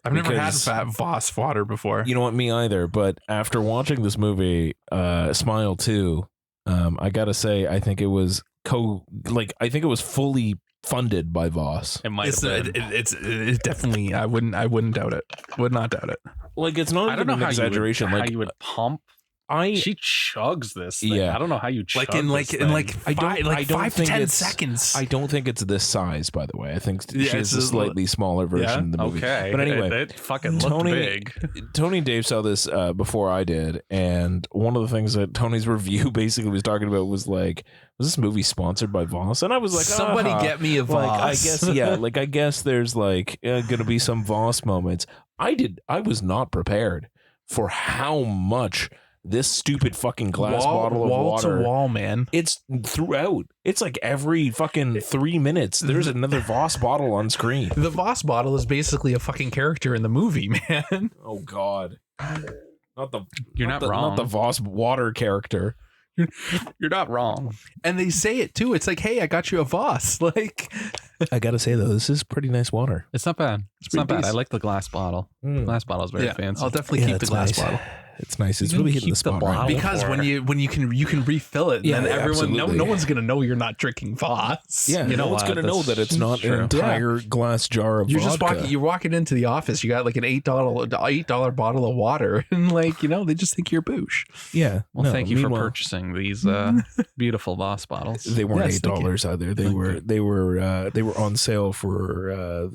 I've never had Voss water before. You know what? Me either. But after watching this movie, Smile 2, I gotta say, I think it was I think it was fully funded by Voss. It might have been. It's definitely. I wouldn't doubt it. Would not doubt it. Like, it's not even an exaggeration. How you would pump. She chugs this thing. Yeah. I don't know how you chug in this thing. five to 10 seconds. I don't think it's this size, by the way. I think Yeah, she's a slightly smaller version of the movie. Okay. But anyway, it fucking looked big. Tony and Dave saw this before I did, and one of the things that Tony's review basically was talking about was like, was this movie sponsored by Voss? And I was like, somebody get me a Voss. Like, I guess, yeah. Like, I guess there's like gonna be some Voss moments. I was not prepared for how much this stupid fucking glass bottle of wall water. to wall, man. It's throughout. It's like every fucking 3 minutes, there's another Voss bottle on screen. The Voss bottle is basically a fucking character in the movie, man. Oh God. You're not wrong. Not the Voss water character. You're not wrong. And they say it too. It's like, hey, I got you a Voss. Like, I gotta say though, this is pretty nice water. It's not bad. It's not bad. decent. I like the glass bottle. Glass bottle is very fancy. I'll definitely keep the glass bottle. It's nice. It's You really can hitting the keep the spot right. bottle. Because when you can refill it, Yeah, then everyone absolutely. no one's gonna know you're not drinking Voss. Yeah, You know no one's what? gonna know that it's not True. an entire glass jar of You're vodka. just walking into the office. You got like an $8 bottle of water, and like they just think you're boosh. Yeah. Well, no, thank you for meanwhile, purchasing these beautiful Voss bottles. They weren't Yes, thank you. $8 either. They were on sale for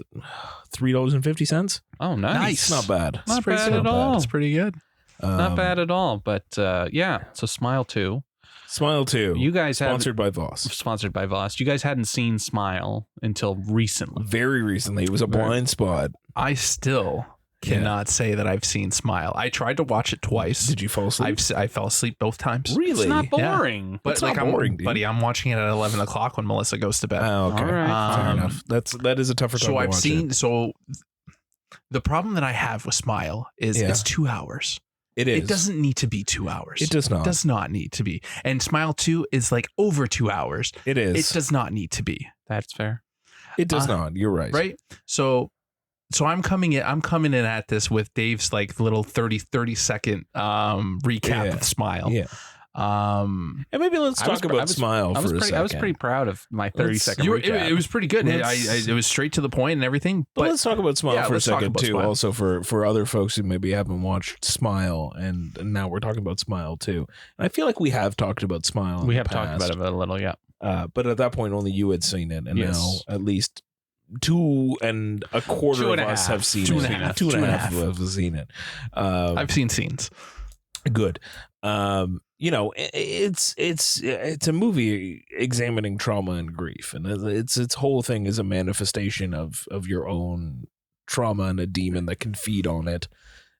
$3.50. Oh, nice. It's not bad. Not pretty bad good. at all. It's pretty good. Not bad at all. But yeah, so Smile 2. Smile 2. You guys have Sponsored by Voss. sponsored by Voss. You guys hadn't seen Smile until recently. Very recently. It was a blind spot. I still cannot say that I've seen Smile. I tried to watch it twice. Did you fall asleep? I fell asleep both times. Really? It's not boring. But It's like not boring, dude. I'm watching it at 11 o'clock when Melissa goes to bed. Oh, okay. All right. Fair enough. That is a tougher time So to I've watch seen. it. So the problem that I have with Smile is Yeah. it's 2 hours. It is. It doesn't need to be 2 hours. It does not. It does not need to be. And Smile 2 is like over 2 hours. It is. It does not need to be. That's fair. It does not. You're right. Right? So I'm coming in at this with Dave's like little 30 second recap of Smile. Yeah. And maybe let's talk about Smile for a second. I was pretty proud of my 30-second recap. It was pretty good. It was straight to the point and everything. But But let's talk about Smile for a let's talk second about too. Smile. Also for other folks who maybe haven't watched Smile, and now we're talking about Smile too. And I feel like we have talked about Smile. We have talked about it a little, yeah. But at that point, only you had seen it, and Yes. now at least 2 1/4 Two and of a us half. have seen Two it. and a half. 2 Two and a half half. have seen it. I've seen scenes. Good. It's a movie examining trauma and grief, and its whole thing is a manifestation of your own trauma and a demon that can feed on it.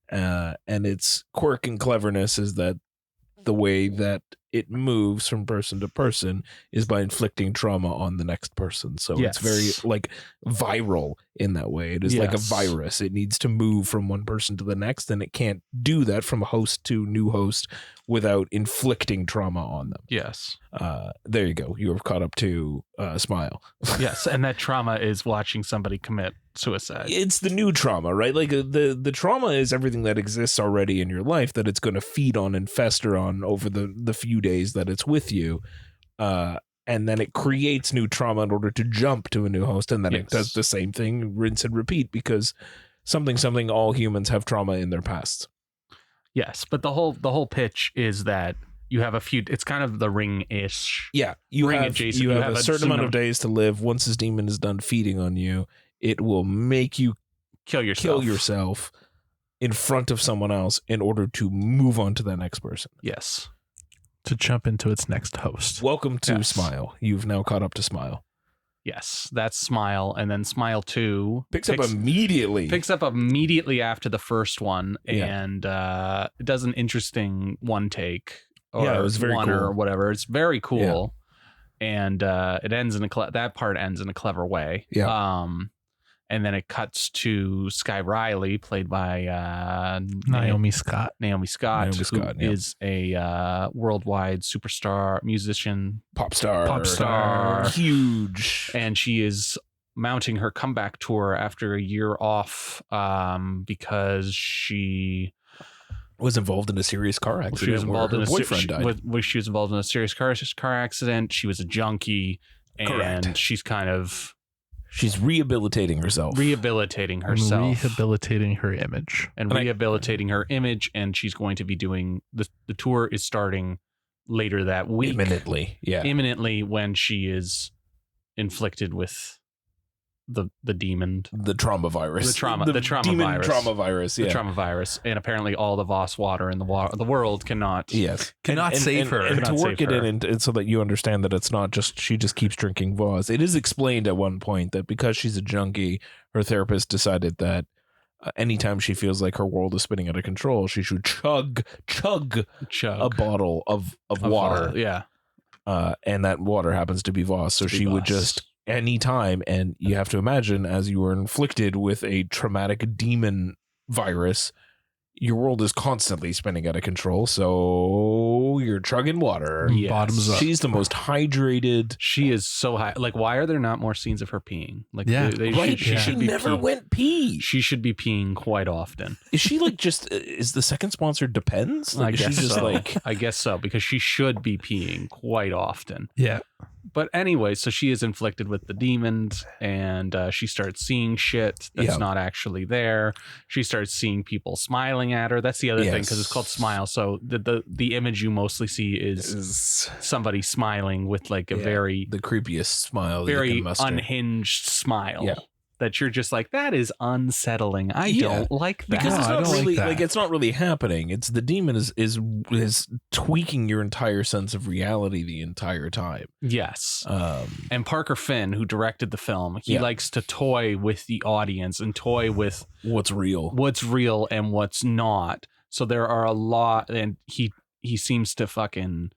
And its quirk and cleverness is that the way that it moves from person to person is by inflicting trauma on the next person. So Yes. it's very like viral in that way. It is like a Yes. virus. It needs to move from one person to the next, and it can't do that from host to new host without inflicting trauma on them. Yes. There you go. You were caught up to Smile. Yes. And that trauma is watching somebody commit suicide. It's the new trauma, right? Like the trauma is everything that exists already in your life that it's going to feed on and fester on over the few days that it's with you. And then it creates new trauma in order to jump to a new host. And then it Yes. does the same thing, rinse and repeat, because something, all humans have trauma in their past. Yes. But the whole pitch is that you have a few, it's kind of the Ring-ish. Yeah. You Ring have, adjacent. you You have have a a certain amount of certain- days to live. Once this demon is done feeding on you, it will make you Kill yourself. kill yourself in front of someone else in order to move on to the next person. Yes. To jump into its next host. Welcome to Yes. Smile. You've now caught up to Smile. Yes. That's Smile. And then Smile 2 Picks up immediately. picks up immediately after the first one, Yeah. and it does an interesting one take or Yeah, it was very one cool. or whatever. It's very cool. And it ends in that part ends in a clever way. Yeah. And then it cuts to Sky Riley, played by Naomi Scott. Naomi Scott, Naomi who Scott, yeah. is a worldwide superstar, musician, Pop star. Huge. and she is mounting her comeback tour after a year off because she Was involved in a serious car accident. she was involved in her a boyfriend died. she was involved in a serious car accident. She was a junkie, and Correct. she's kind of She's rehabilitating herself. rehabilitating herself Rehabilitating her image. and rehabilitating her image, and she's going to be doing the tour is starting later that week, imminently when she is inflicted with the demon, the trauma virus, the trauma demon virus, trauma virus, the trauma virus, and apparently all the Voss water in the world cannot Cannot save her. and to Cannot work save it her. in and so that you understand that it's not just she just keeps drinking Voss. It is explained at one point that because she's a junkie, her therapist decided that anytime she feels like her world is spinning out of control, she should chug a bottle of water. Yeah. And that water happens to be Voss. So she would just anytime, and you have to imagine, as you were inflicted with a traumatic demon virus, your world is constantly spinning out of control. So you're chugging water. Yes. Bottoms up. She's the most hydrated. She is so high. Like, why are there not more scenes of her peeing? Like, Yeah. She should be never peeing. went pee. She should be peeing quite often. Is she like just? Is the second sponsor Depends? Like, I is guess she just so. like? I guess so, because she should be peeing quite often. Yeah. But anyway, so she is inflicted with the demons, and she starts seeing shit that's Yeah. not actually there. She starts seeing people smiling at her. That's the other thing, because it's called Smile. So the image you mostly see is somebody smiling with like a very the creepiest smile. that you very can muster. unhinged smile. Yeah. That you're just like, that is unsettling. I don't like that. Because No, it's I not don't like really that. it's not really happening. It's the demon is tweaking your entire sense of reality the entire time. Yes. And Parker Finn, who directed the film, he Yeah. likes to toy with the audience and toy with What's real? what's real and what's not. So there are a lot, and he seems to fucking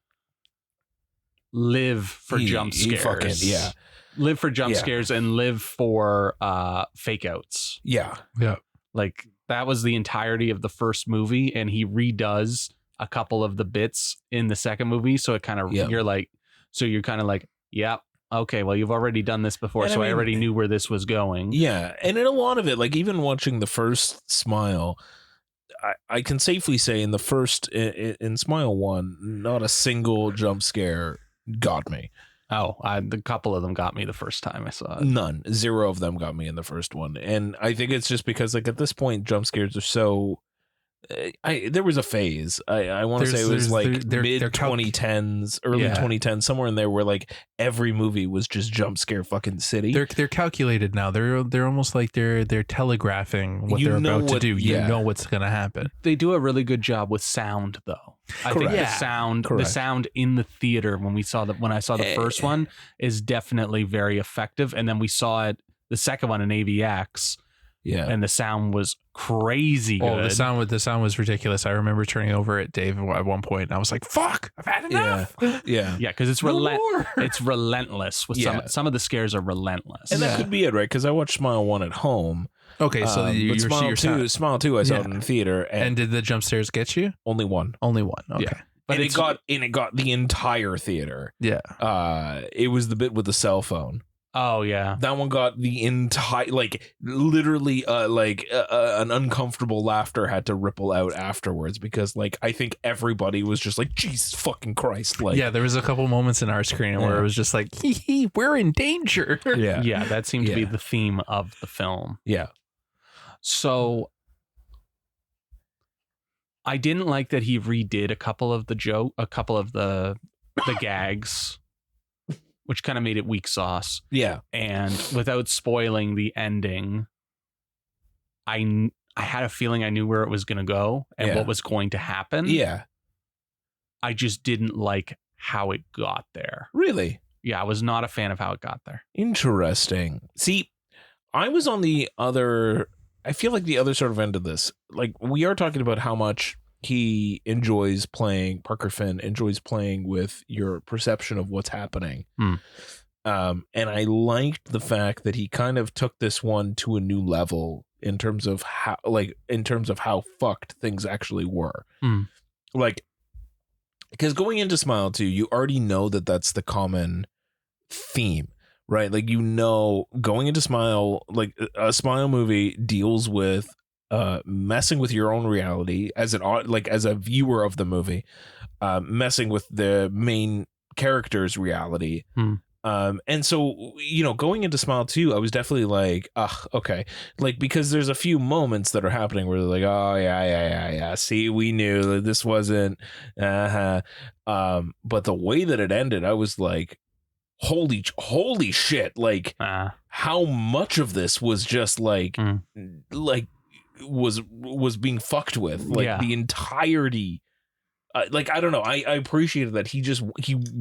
live for jump scares. Live for jump scares and live for fake outs. Yeah. Like, that was the entirety of the first movie, and he redoes a couple of the bits in the second movie. So it kind of you're kind of like, yep. Okay, well, you've already done this before, And so I I mean, already knew where this was going. Yeah. And in a lot of it, like even watching the first Smile, I can safely say in the first in Smile 1, not a single jump scare got me. Oh, the couple of them got me the first time I saw it. None. 0 of them got me in the first one. And I think it's just because like at this point jump scares are so there was a phase. I want to say it was like mid 2010s, early 2010s, somewhere in there where like every movie was just jump scare fucking city. They're calculated now. They're almost like they're telegraphing what they're about to do. You know what's gonna happen. They do a really good job with sound, though. I think the sound in the theater when I saw the first one is definitely very effective, and then we saw it the second one in AVX. Yeah, and the sound was crazy good. Oh, the sound was ridiculous. I remember turning over at Dave at one point, and I was like, "Fuck, I've had enough." Yeah, because it's it's relentless. With some of the scares are relentless, and that could be it, right? Because I watched Smile 1 at home. Okay, so but Smile 2, I saw it in the theater. And did the jump scares get you? Only one. Okay, yeah. But it got the entire theater. Yeah. It was the bit with the cell phone. Oh yeah, that one got the entire, like literally an uncomfortable laughter had to ripple out afterwards, because like I think everybody was just like, Jesus fucking Christ. Like, yeah, there was a couple moments in our screen where it was just like, we're in danger. Yeah, that seemed to be the theme of the film. Yeah. So I didn't like that he redid a couple of the gags, which kind of made it weak sauce. Yeah. And without spoiling the ending, I had a feeling I knew where it was going to go and what was going to happen. Yeah. I just didn't like how it got there. Really? Yeah, I was not a fan of how it got there. Interesting. See, I was on the other, I feel like the other sort of end of this. Like, we are talking about how much he enjoys playing, Parker Finn enjoys playing with your perception of what's happening. And I liked the fact that he kind of took this one to a new level in terms of how fucked things actually were. Like, because going into Smile 2, you already know that that's the common theme, right? Like, you know, going into Smile, like a Smile movie deals with messing with your own reality as a viewer of the movie, messing with the main character's reality. And so, you know, going into Smile 2, I was definitely like, okay. Like, because there's a few moments that are happening where they're like, oh, yeah. See, we knew that this wasn't. But the way that it ended, I was like, holy shit. Like, how much of this was just like, was being fucked with. Like, the entirety. Like, I don't know. I appreciated that he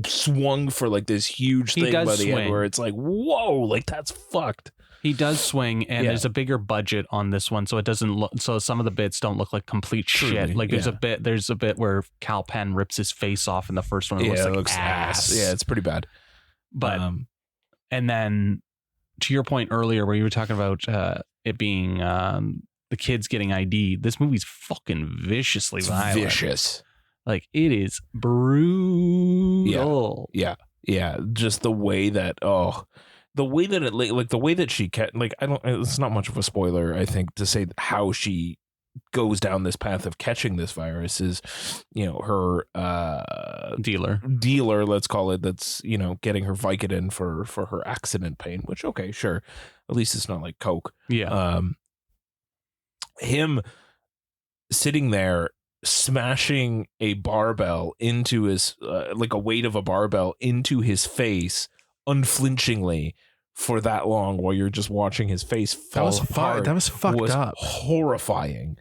swung for like this huge thing by the end where it's like, whoa, like that's fucked. He does swing, and there's a bigger budget on this one, so it doesn't look. So some of the bits don't look like complete shit. Like there's a bit where Cal Penn rips his face off in the first one. It looks like ass. Yeah, it's pretty bad. But and then to your point earlier, where you were talking about it being the kids getting ID, this movie's fucking viciously violent. Vicious. Like, it is brutal. Yeah. Just the way that the way that she like, it's not much of a spoiler, I think, to say how she goes down this path of catching this virus is, you know, her dealer, let's call it, that's, you know, getting her Vicodin for her accident pain, which, okay, sure, at least it's not like Coke. Him sitting there smashing a barbell into his like a weight of a barbell into his face unflinchingly for that long while you're just watching his face fall apart. That was fucked up. Horrifying.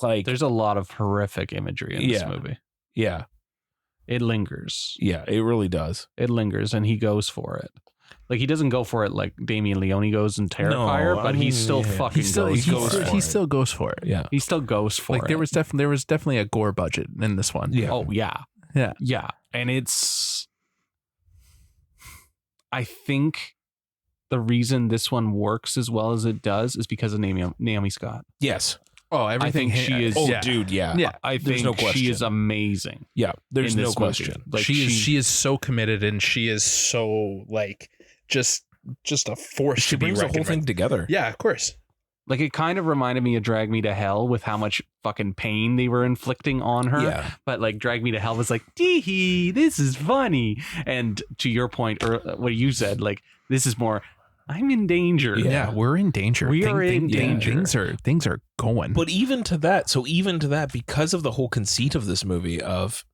Like, there's a lot of horrific imagery in this movie. Yeah. It lingers. Yeah, it really does. It lingers, and he goes for it. Like, he doesn't go for it like Damien Leone goes in Terrifier, but he still fucking goes for it. He still goes for it. Yeah. He still goes for it. Like, there was definitely a gore budget in this one. Yeah. Oh, yeah. Yeah. Yeah. And I think the reason this one works as well as it does is because of Naomi Scott. Yes. Oh, everything. I think she is. Oh, yeah. Dude, yeah. Yeah. I think no question. she is amazing. Yeah. There's no question. Like, she is so committed, and she is so like just a force. She brings the whole thing together. Yeah, of course. Like, it kind of reminded me of Drag Me to Hell with how much fucking pain they were inflicting on her. Yeah. But like, Drag Me to Hell was like, tee-hee, this is funny. And to your point, or what you said, like, this is more, I'm in danger. Yeah, we're in danger. We are in danger. Things are going. But even to that, because of the whole conceit of this movie of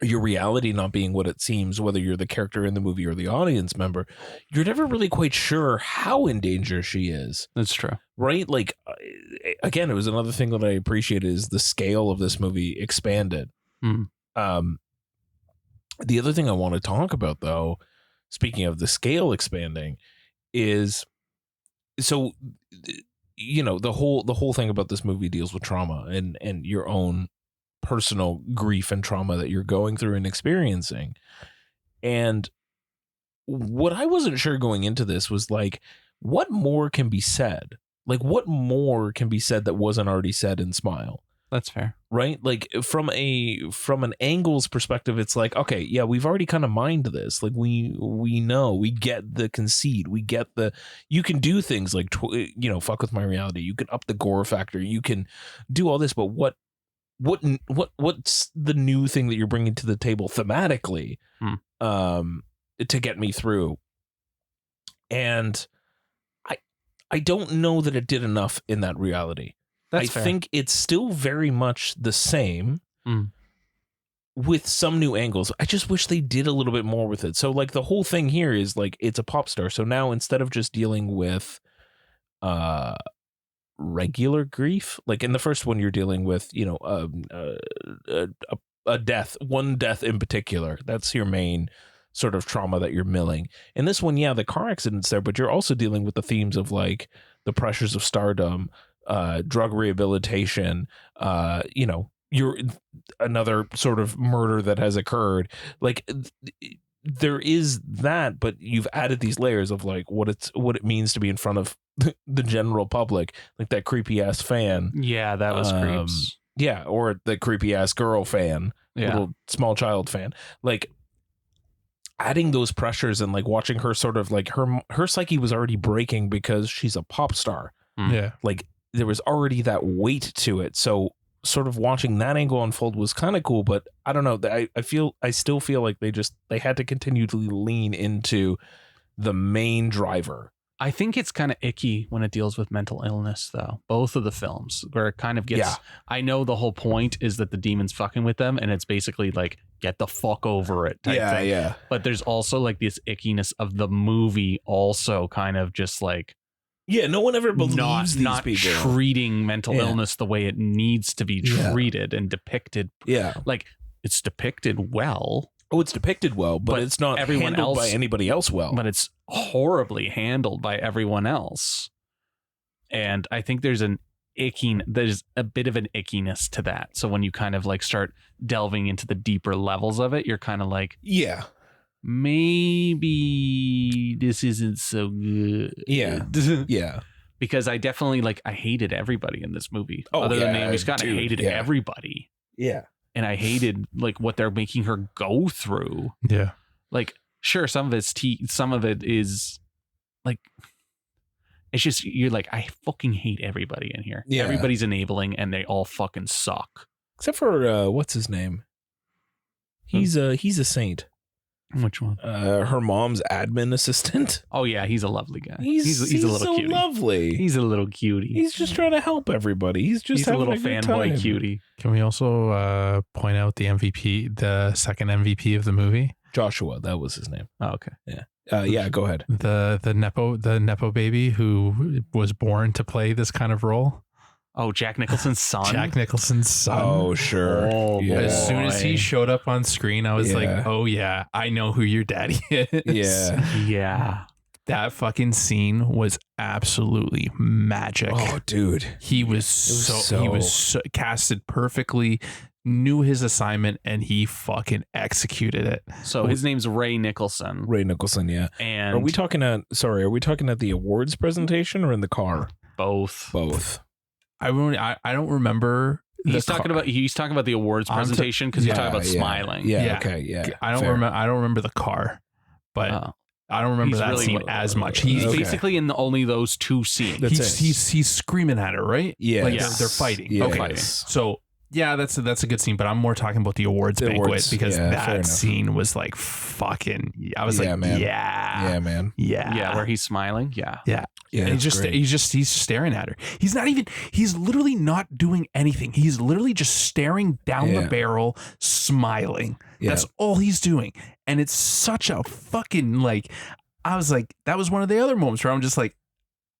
your reality not being what it seems, whether you're the character in the movie or the audience member, you're never really quite sure how in danger she is. That's true. Right? Like, again, it was another thing that I appreciated is the scale of this movie expanded. The other thing I want to talk about, though, speaking of the scale expanding, is, so, you know, the whole thing about this movie deals with trauma and your own personal grief and trauma that you're going through and experiencing. And what I wasn't sure going into this was like, what more can be said? Like, what more can be said that wasn't already said in Smile? That's fair. Right? Like, from an angles perspective, it's like, okay, yeah, we've already kind of mined this. Like, we know, we get the conceit, we get you can do things like, you know, fuck with my reality. You can up the gore factor. You can do all this, but what's the new thing that you're bringing to the table thematically to get me through? And I don't know that it did enough in that reality. I think it's still very much the same with some new angles. I just wish they did a little bit more with it. So like, the whole thing here is like, it's a pop star. So now, instead of just dealing with regular grief, like in the first one, you're dealing with, you know, a death, one death in particular. That's your main sort of trauma that you're milling. In this one, yeah, the car accident's there, but you're also dealing with the themes of like the pressures of stardom, drug rehabilitation, you know, you're another sort of murder that has occurred. Like there is that, but you've added these layers of like what it means to be in front of the general public, like that creepy ass fan. Yeah, that was creeps. Yeah, or the creepy ass girl fan, little small child fan. Like adding those pressures and like watching her sort of like her psyche was already breaking because she's a pop star. Yeah. Like there was already that weight to it. So sort of watching that angle unfold was kind of cool, but I don't know. I still feel like they had to continually lean into the main driver. I think it's kind of icky when it deals with mental illness, though. Both of the films, where it kind of gets. Yeah. I know the whole point is that the demon's fucking with them, and it's basically like get the fuck over it type thing. Yeah. But there's also like this ickiness of the movie, also kind of just like. Yeah, no one ever believes these people treating mental illness the way it needs to be treated and depicted. Yeah, like it's depicted well. Oh, it's depicted well, but it's not everyone handled else by anybody else well. But it's horribly handled by everyone else. And I think there's a bit of an ickiness to that. So when you kind of like start delving into the deeper levels of it, you're kind of like, yeah, maybe this isn't so good. Yeah. Yeah. Because I definitely I hated everybody in this movie. Oh, other than Naomi Scott, I hated everybody. Yeah. And I hated like what they're making her go through. Yeah. Like, sure, some of it is like, it's just, you're like, I fucking hate everybody in here. Yeah. Everybody's enabling and they all fucking suck. Except for, what's his name? He's a saint. Which one? Her mom's admin assistant. Oh yeah, he's a lovely guy. He's a little so cutie. Lovely. He's a little cutie. He's just trying to help everybody. He's a little fanboy cutie. Can we also point out the MVP, the second MVP of the movie? Joshua, that was his name. Oh, okay. Yeah. Yeah, go ahead. The nepo baby who was born to play this kind of role. Oh, Jack Nicholson's son. Jack Nicholson's son. Oh, sure. Oh, yeah. As soon as he showed up on screen, I was like, oh yeah, I know who your daddy is. Yeah. Yeah. That fucking scene was absolutely magic. Oh, dude. He was so casted perfectly, knew his assignment, and he fucking executed it. So his name's Ray Nicholson. Ray Nicholson, yeah. And are we talking at the awards presentation or in the car? Both. I don't remember. He's talking about the awards presentation because you're talking about smiling. Yeah. Okay. Yeah. I don't remember the car, but I don't remember that scene as much. He's basically in only those two scenes. He's screaming at her, right? Yeah. Like they're fighting. Yeah, okay. yes. So yeah, that's a good scene, but I'm more talking about the awards banquet because that scene was like fucking. I was like, man. Yeah, man. Yeah, where he's smiling. Yeah. And he's staring at her. He's literally not doing anything. He's literally just staring down the barrel, smiling. Yeah. That's all he's doing. And it's such a fucking I was like, that was one of the other moments where I'm just like,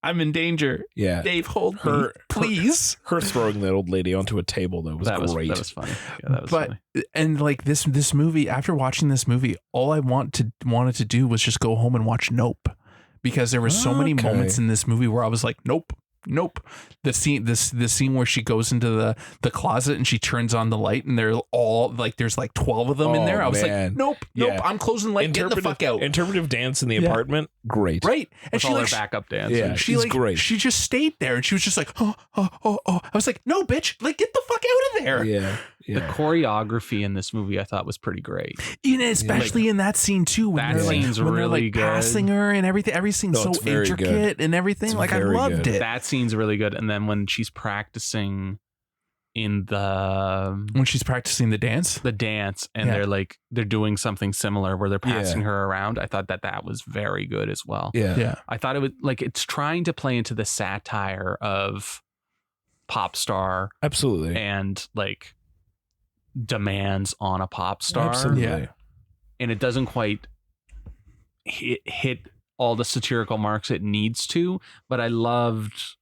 I'm in danger. Yeah. Dave, hold me, please. Her throwing that old lady onto a table, that was great. That was funny. Yeah, that was funny. And like this movie, after watching this movie, all I wanted to do was just go home and watch Nope. Because there were so many moments in this movie where I was like, nope. The scene where she goes into the closet and she turns on the light and they're all like, there's like 12 of them in there. I was like, nope. I'm closing the light. Get the fuck out. Interpretive dance in the apartment. Great. Right. And with she all her backup dance. Yeah, she's great. She just stayed there and she was just like, oh. I was like, no, bitch, like get the fuck out of there. Yeah. The choreography in this movie I thought was pretty great. And especially in that scene too. When scene's really good. Passing her and everything. Everything's so intricate and everything. Like I loved it. That scene's really good. And then when she's practicing when she's practicing the dance and they're doing something similar where they're passing her around, I thought that was very good as well. Yeah. I thought it would it's trying to play into the satire of pop star. Absolutely. And demands on a pop star. Absolutely. Yeah. And it doesn't quite hit all the satirical marks it needs to, but I loved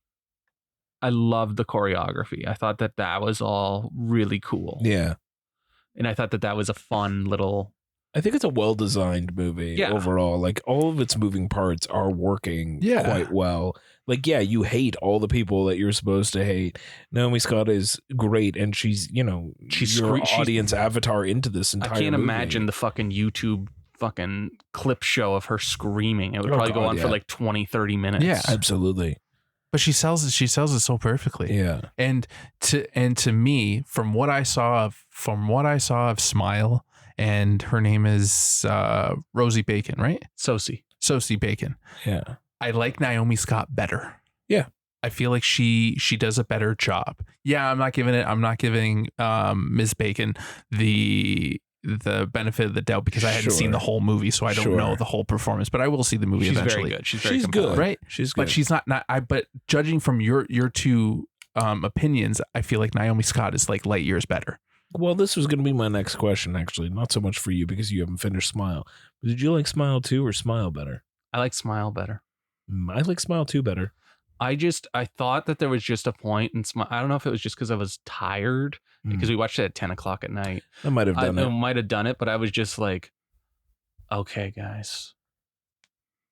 the choreography. I thought that was all really cool. Yeah. And I thought that was a fun little I think it's a well-designed movie overall. Like, all of its moving parts are working quite well. Like, yeah, you hate all the people that you're supposed to hate. Naomi Scott is great, and she's your audience avatar into this entire movie. I can't imagine the fucking YouTube fucking clip show of her screaming. It would probably go on for like 20-30 minutes. Yeah, absolutely. But she sells it so perfectly. Yeah. And to me, from what I saw of Smile, and her name is Rosie Bacon, right? Sosie Bacon. Yeah. I like Naomi Scott better. Yeah. I feel like she does a better job. Yeah, I'm not giving Ms. Bacon the benefit of the doubt because I hadn't seen the whole movie, so I don't know the whole performance, but I will see the movie eventually. Very good. She's very good. Right? She's good. But she's not but judging from your two opinions, I feel like Naomi Scott is like light years better. Well, this was going to be my next question, actually. Not so much for you because you haven't finished Smile. But did you like Smile 2 or Smile better? I like Smile better. I like Smile 2 better. I thought that there was just a point in Smile. I don't know if it was just because I was tired because we watched it at 10 o'clock at night. That might have done it. It might have done it, but I was just like, okay, guys,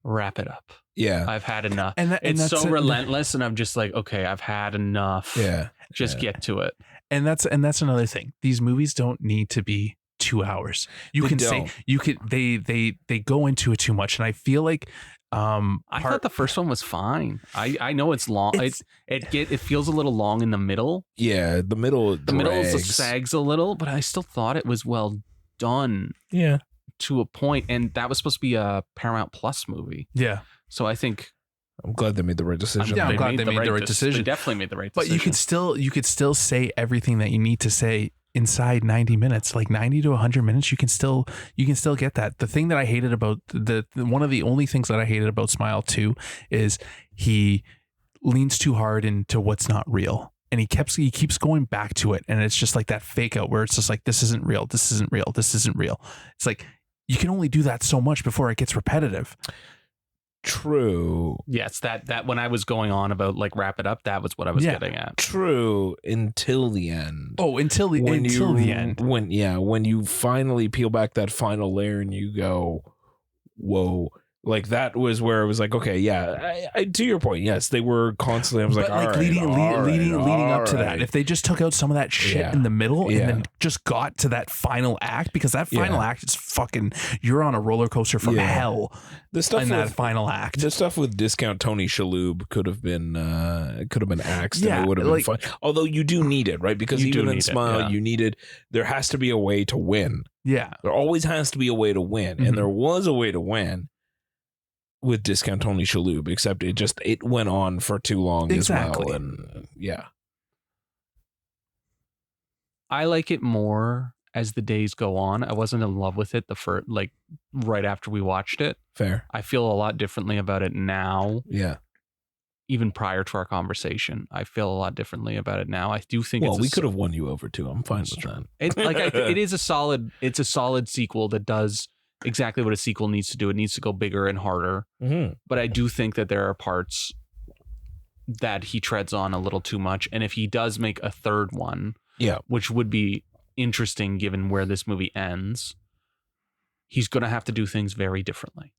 wrap it up. Yeah. I've had enough. And it's so relentless, and I'm just like, okay, I've had enough. Yeah. Just get to it. And that's another thing. These movies don't need to be 2 hours. They go into it too much, and I feel like I thought the first one was fine. I know it's long. It feels a little long in the middle. Yeah, the middle sags a little, but I still thought it was well done. Yeah, to a point, and that was supposed to be a Paramount Plus movie. Yeah, so I think I'm glad they made the right decision. I'm glad they made the right decision. They definitely made the right decision. But you could still say everything that you need to say inside 90 minutes, like 90 to 100 minutes. You can still get that. The thing that I hated about one of the only things that I hated about Smile 2 is he leans too hard into what's not real. And he keeps going back to it. And it's just like that fake out where it's just like, this isn't real. This isn't real. This isn't real. It's like, you can only do that so much before it gets repetitive. True. Yes, that when I was going on about like wrap it up, that was what I was getting at. True, until the end. Oh, until the end. When you finally peel back that final layer and you go, whoa. Like that was where it was like, okay, yeah. I to your point, yes, they were constantly. I was leading up to that. If they just took out some of that shit in the middle and then just got to that final act, because that final act is fucking. You're on a roller coaster from hell. The stuff in that final act. The stuff with discount Tony Shalhoub could have been axed. And it would have been fun. Although you do need it, right? Because even in Smile, you needed. There has to be a way to win. Yeah, there always has to be a way to win, and there was a way to win. With discount Tony Shalhoub, except it went on for too long as well. And I like it more as the days go on. I wasn't in love with it right after we watched it. Fair. I feel a lot differently about it now. Yeah. Even prior to our conversation, I feel a lot differently about it now. I do think we could have won you over too. I'm fine with that. It is a solid sequel that does exactly what a sequel needs to do. It needs to go bigger and harder. Mm-hmm. But I do think that there are parts that he treads on a little too much. And if he does make a third one, which would be interesting given where this movie ends, he's going to have to do things very differently.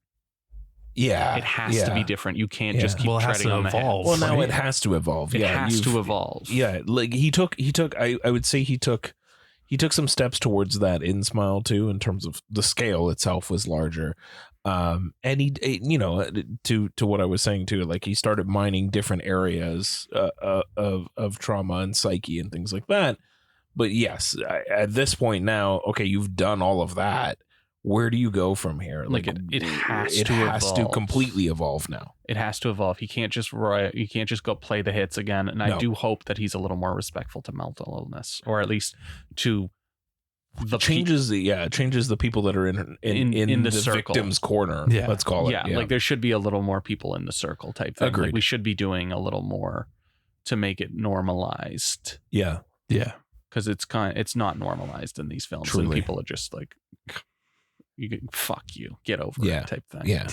Yeah. It has to be different. You can't just keep treading on the head. Well, now it has to evolve. It has to evolve. Yeah. Like he took, I would say he took some steps towards that in Smile 2 in terms of the scale itself was larger. And he to what I was saying too, like he started mining different areas of trauma and psyche and things like that. But yes, at this point now, okay, you've done all of that. Where do you go from here? Like it has to completely evolve now. It has to evolve. He can't just go play the hits again. And I do hope that he's a little more respectful to mental illness, or at least to the changes the people that are in the victim's corner. Yeah. Let's call it. Yeah, like there should be a little more people in the circle type thing. Agreed. Like we should be doing a little more to make it normalized. Yeah. Yeah. Because it's not normalized in these films. Truly. And people are just like, fuck you, get over it type thing. Yeah.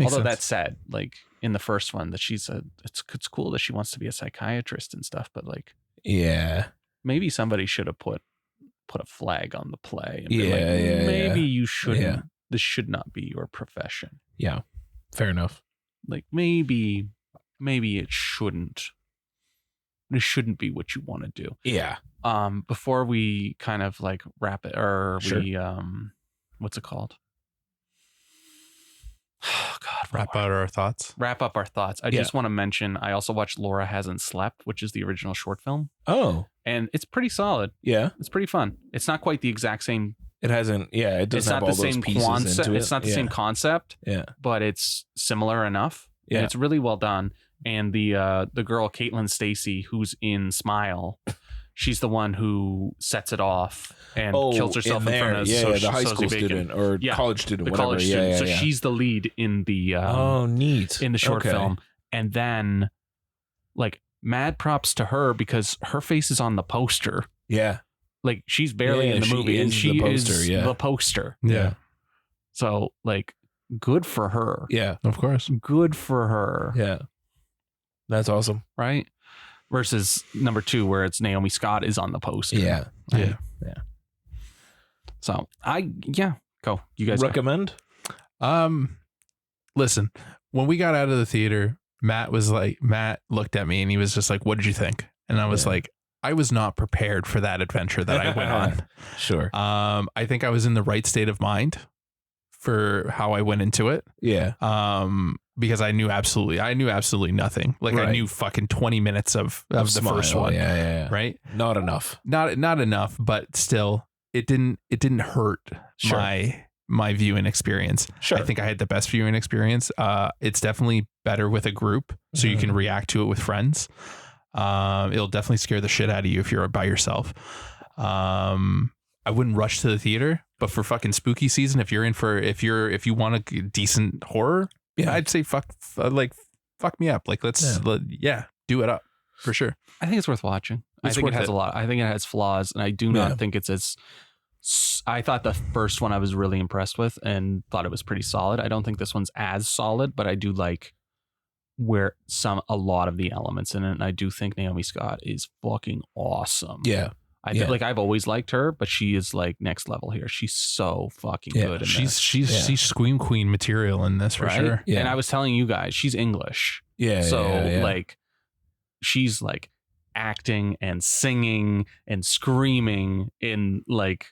Although that said, like in the first one, that she said it's cool that she wants to be a psychiatrist and stuff, but like, yeah, maybe somebody should have put put a flag on the play and Yeah, maybe you shouldn't. Yeah. This should not be your profession. Yeah, fair enough. Like maybe it shouldn't. This shouldn't be what you want to do. Yeah. Before we kind of like wrap it, or Sure. we what's it called? Oh God, Wrap out our thoughts. Wrap up our thoughts. I just want to mention I also watched Laura Hasn't Slept, which is the original short film, Oh, and it's pretty solid. yeah. It's pretty fun. It's not quite the exact same. It hasn't. Yeah, it It's doesn't have not all the those same pieces concept. into it. It's not the same concept, Yeah. but it's similar enough. Yeah. And it's really well done. And the girl Caitlin Stacy, who's in Smile, she's the one who sets it off and kills herself in front of the high school student or college student, the whatever. college student. So she's the lead in the neat in the short Okay. film. And then like mad props to her because her face is on the poster. Yeah. Like she's barely Yeah, in the she movie, and is she the poster, is yeah. the poster. Yeah, So like, good for her. Yeah. of course. Good for her. Yeah. That's awesome. Right. Versus number 2, where it's Naomi Scott is on the poster. Yeah. Yeah. So go. You guys Recommend? Listen, when we got out of the theater, Matt looked at me and he was just like, "What did you think?" And I was like, I was not prepared for that adventure that I went on. Sure. I think I was in the right state of mind for how I went into it. Yeah. Because I knew absolutely nothing. Like I Right. knew fucking 20 minutes of the first one. Yeah. Right. Not enough. Not enough, but still it didn't hurt Sure. my viewing experience. Sure. I think I had the best viewing experience. It's definitely better with a group, so you can react to it with friends. It'll definitely scare the shit out of you if you're by yourself. I wouldn't rush to the theater, but for fucking spooky season, if you want a decent horror, I'd say fuck me up. Like let's do it up for sure. I think it's worth watching. I think it has a lot. I think it has flaws, and I do not think it's as. I thought the first one I was really impressed with and thought it was pretty solid. I don't think this one's as solid, but I do like where a lot of the elements in it. And I do think Naomi Scott is fucking awesome. Yeah. Like I've always liked her, but she is like next level here. She's so fucking good. In She's Scream Queen material in this for sure. Yeah. And I was telling you guys, she's English. Yeah. So yeah. like she's like acting and singing and screaming in like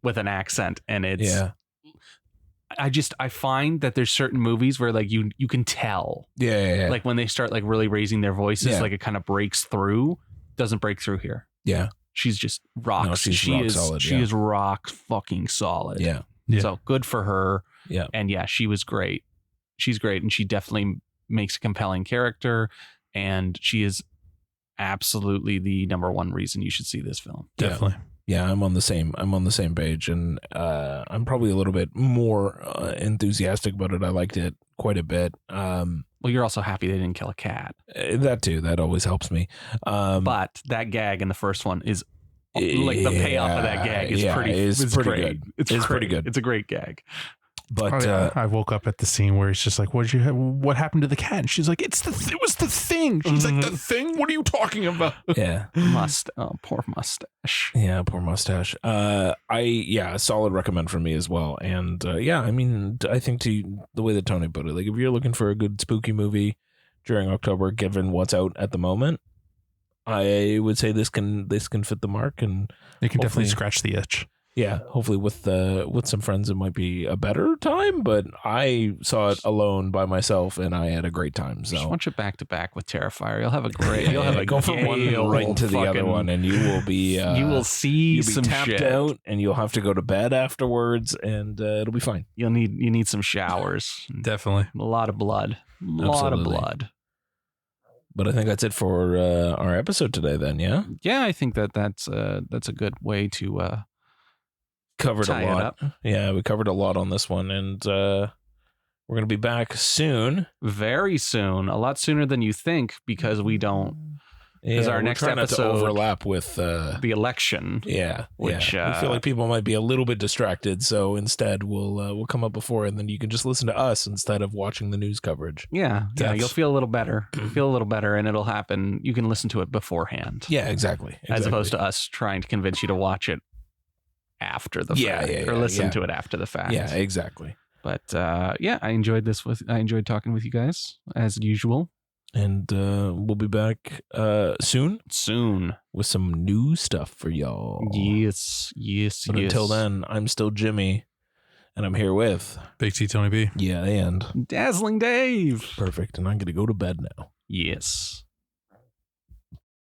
with an accent, and it's I find that there's certain movies where like you can tell like when they start like really raising their voices, like it kind of breaks through. Doesn't break through here. Yeah. She's just rock. No, she's rock solid. She is rock fucking solid. Yeah. So good for her. Yeah. And yeah, she was great. She's great, and she definitely makes a compelling character, and she is absolutely the number one reason you should see this film. Definitely. Yeah, I'm on the same page, and I'm probably a little bit more enthusiastic about it. I liked it quite a bit. Well, you're also happy they didn't kill a cat. That too. That always helps me. But that gag in the first one is like the payoff of that gag is pretty good. It's pretty good. It's a great gag. But I woke up at the scene where it's just like, what happened to the cat? And she's like, it was the thing. She's like, the thing? What are you talking about? yeah, Poor mustache. Yeah, poor mustache. A solid recommend for me as well. And I mean, I think the way that Tony put it, like if you're looking for a good spooky movie during October, given what's out at the moment, I would say this can fit the mark, and it can definitely scratch the itch. Yeah, hopefully with some friends it might be a better time, but I saw it alone by myself and I had a great time. So just watch it back to back with Terrifier. You'll have a great. You'll have a go from one right into the other one, and you will be. You will see you'll be some tapped shit out, and you'll have to go to bed afterwards, and it'll be fine. You need some showers. Definitely a lot of blood. Lot of blood. But I think that's it for our episode today. Then, yeah. Yeah, I think that's a good way to. Covered a lot. Yeah, we covered a lot on this one, and we're going to be back soon. Very soon. A lot sooner than you think, because we don't. Because our next episode to overlap with the election. Yeah, which we feel like people might be a little bit distracted, so instead we'll come up before, and then you can just listen to us instead of watching the news coverage. Yeah, you'll feel a little better. And it'll happen. You can listen to it beforehand. Yeah, exactly. As opposed to us trying to convince you to watch it after the Yeah, fact, yeah, or yeah, listen yeah. to it after the fact. Yeah, exactly. But yeah, I enjoyed talking with you guys as usual. And we'll be back soon with some new stuff for y'all. Yes. But until then, I'm still Jimmy, and I'm here with Big T Tony B. Yeah, and Dazzling Dave. perfect. And I'm gonna go to bed now. Yes.